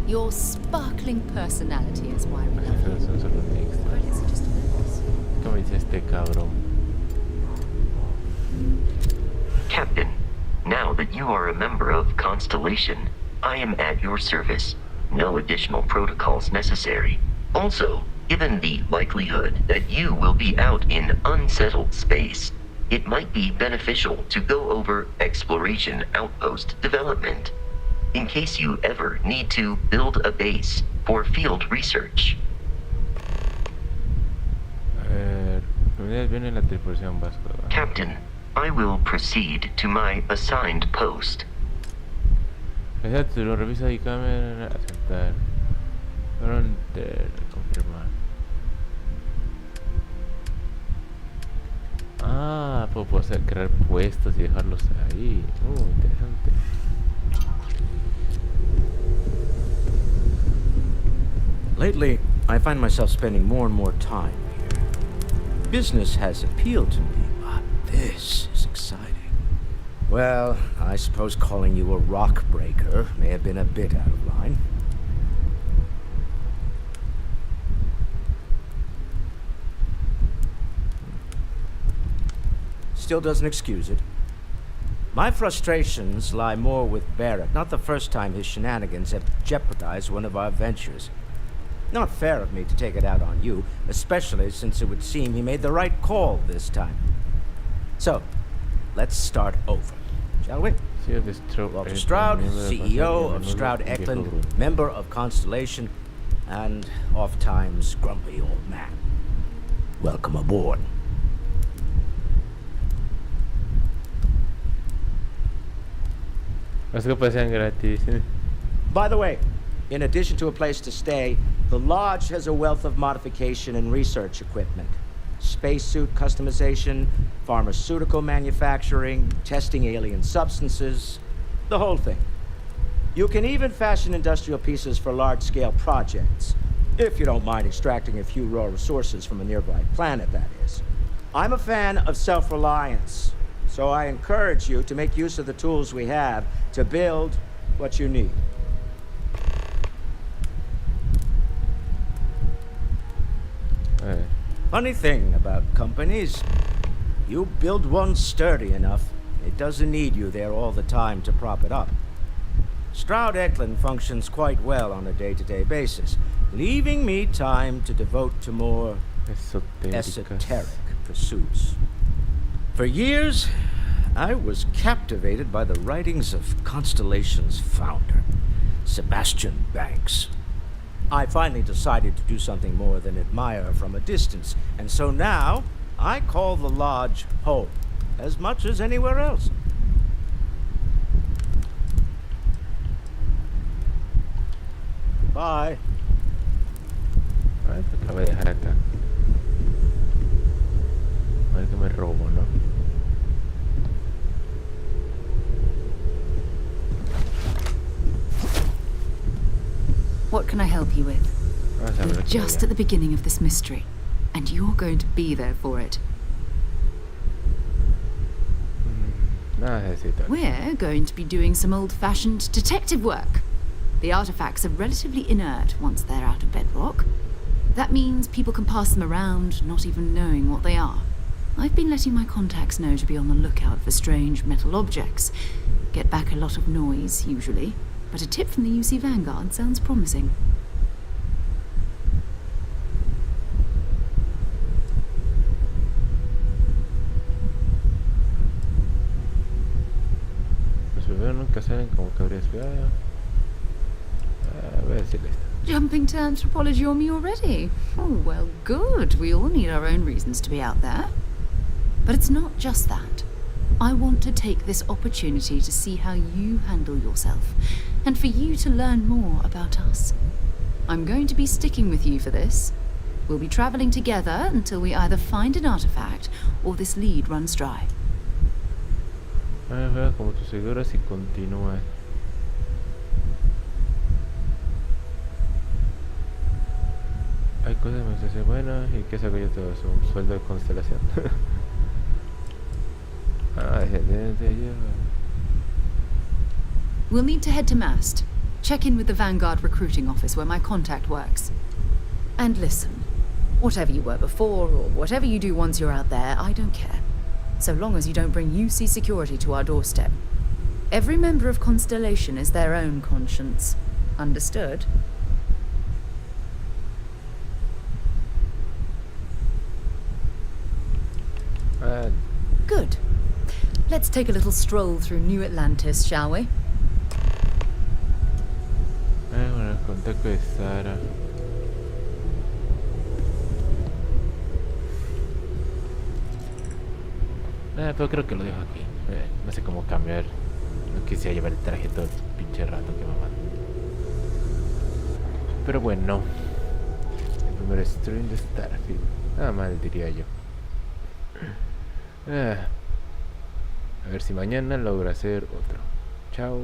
S17: Your sparkling personality is why we love
S1: Esos son solo extras.
S17: Credits are just numbers.
S1: ¿Cómo dice este cabrón?
S6: Captain, now that you are a member of Constellation, I am at your service. No additional protocols necessary. Also, given the likelihood that you will be out in unsettled space, it might be beneficial to go over exploration outpost development, in case you ever need to build a base for field research.
S1: Unidades viene en la tripulación vasco.
S6: Captain, I will proceed to my assigned post.
S1: Exacto, lo revisa y cámara, aceptar. Fronter, confirmar. Ah, puedo hacer crear puestos y dejarlos ahí. Interesante.
S14: Lately, I find myself spending more and more time here. Business has appealed to me, but this is exciting. Well, I suppose calling you a rock breaker may have been a bit out of line. Still doesn't excuse it. My frustrations lie more with Barrett. Not the first time his shenanigans have jeopardized one of our ventures. Not fair of me to take it out on you, especially since it would seem he made the right call this time. So, let's start over, shall we? Walter Stroud, CEO of Stroud Eklund, member of Constellation, and oft-times grumpy old man. Welcome aboard.
S1: Las copas sean gratis.
S14: By the way, in addition to a place to stay, the lodge has a wealth of modification and research equipment. Spacesuit customization, pharmaceutical manufacturing, testing alien substances, the whole thing. You can even fashion industrial pieces for large-scale projects, if you don't mind extracting a few raw resources from a nearby planet, that is. I'm a fan of self-reliance, so I encourage you to make use of the tools we have to build what you need. Funny thing about companies, you build one sturdy enough, it doesn't need you there all the time to prop it up. Stroud Eklund functions quite well on a day-to-day basis, leaving me time to devote to more esoteric pursuits. For years, I was captivated by the writings of Constellation's founder, Sebastian Banks. I finally decided to do something more than admire from a distance, and so now I call the lodge home, as much as anywhere else. Bye.
S1: Acabo de dejar acá. A ver que me robo, ¿no?
S17: What can I help you with? We're just at the beginning of this mystery, and you're going to be there for it. We're going to be doing some old-fashioned detective work. The artifacts are relatively inert once they're out of bedrock. That means people can pass them around, not even knowing what they are. I've been letting my contacts know to be on the lookout for strange metal objects. Get back a lot of noise, usually. But a tip from the UC Vanguard sounds promising.
S1: Los bebés nunca salen como cabría esperar. Voy a decirle esto.
S17: Jumping to anthropology on me already? Oh, well, good. We all need our own reasons to be out there. But it's not just that. I want to take this opportunity to see how you handle yourself, and for you to learn more about us. I'm going to be sticking with you for this. We'll be traveling together until we either find an artifact or this lead runs dry.
S1: Juega como tú seguras y continúa. Hay cosas que me hacen buenas y que saco yo todo eso, un sueldo de constelación.
S17: We'll need to head to Mast. Check in with the Vanguard recruiting office where my contact works. And listen, whatever you were before or whatever you do once you're out there, I don't care. So long as you don't bring UC security to our doorstep. Every member of Constellation is their own conscience. Understood? Good. Let's take a little stroll through New Atlantis, shall we?
S1: Bueno, el contacto de Sara. Pero creo que lo dejo aquí. No sé cómo cambiar. No quisiera llevar el traje todo el pinche rato que mamá. Pero bueno. El primer stream de Starfield. Nada mal diría yo. A ver si mañana logro hacer otro. Chao.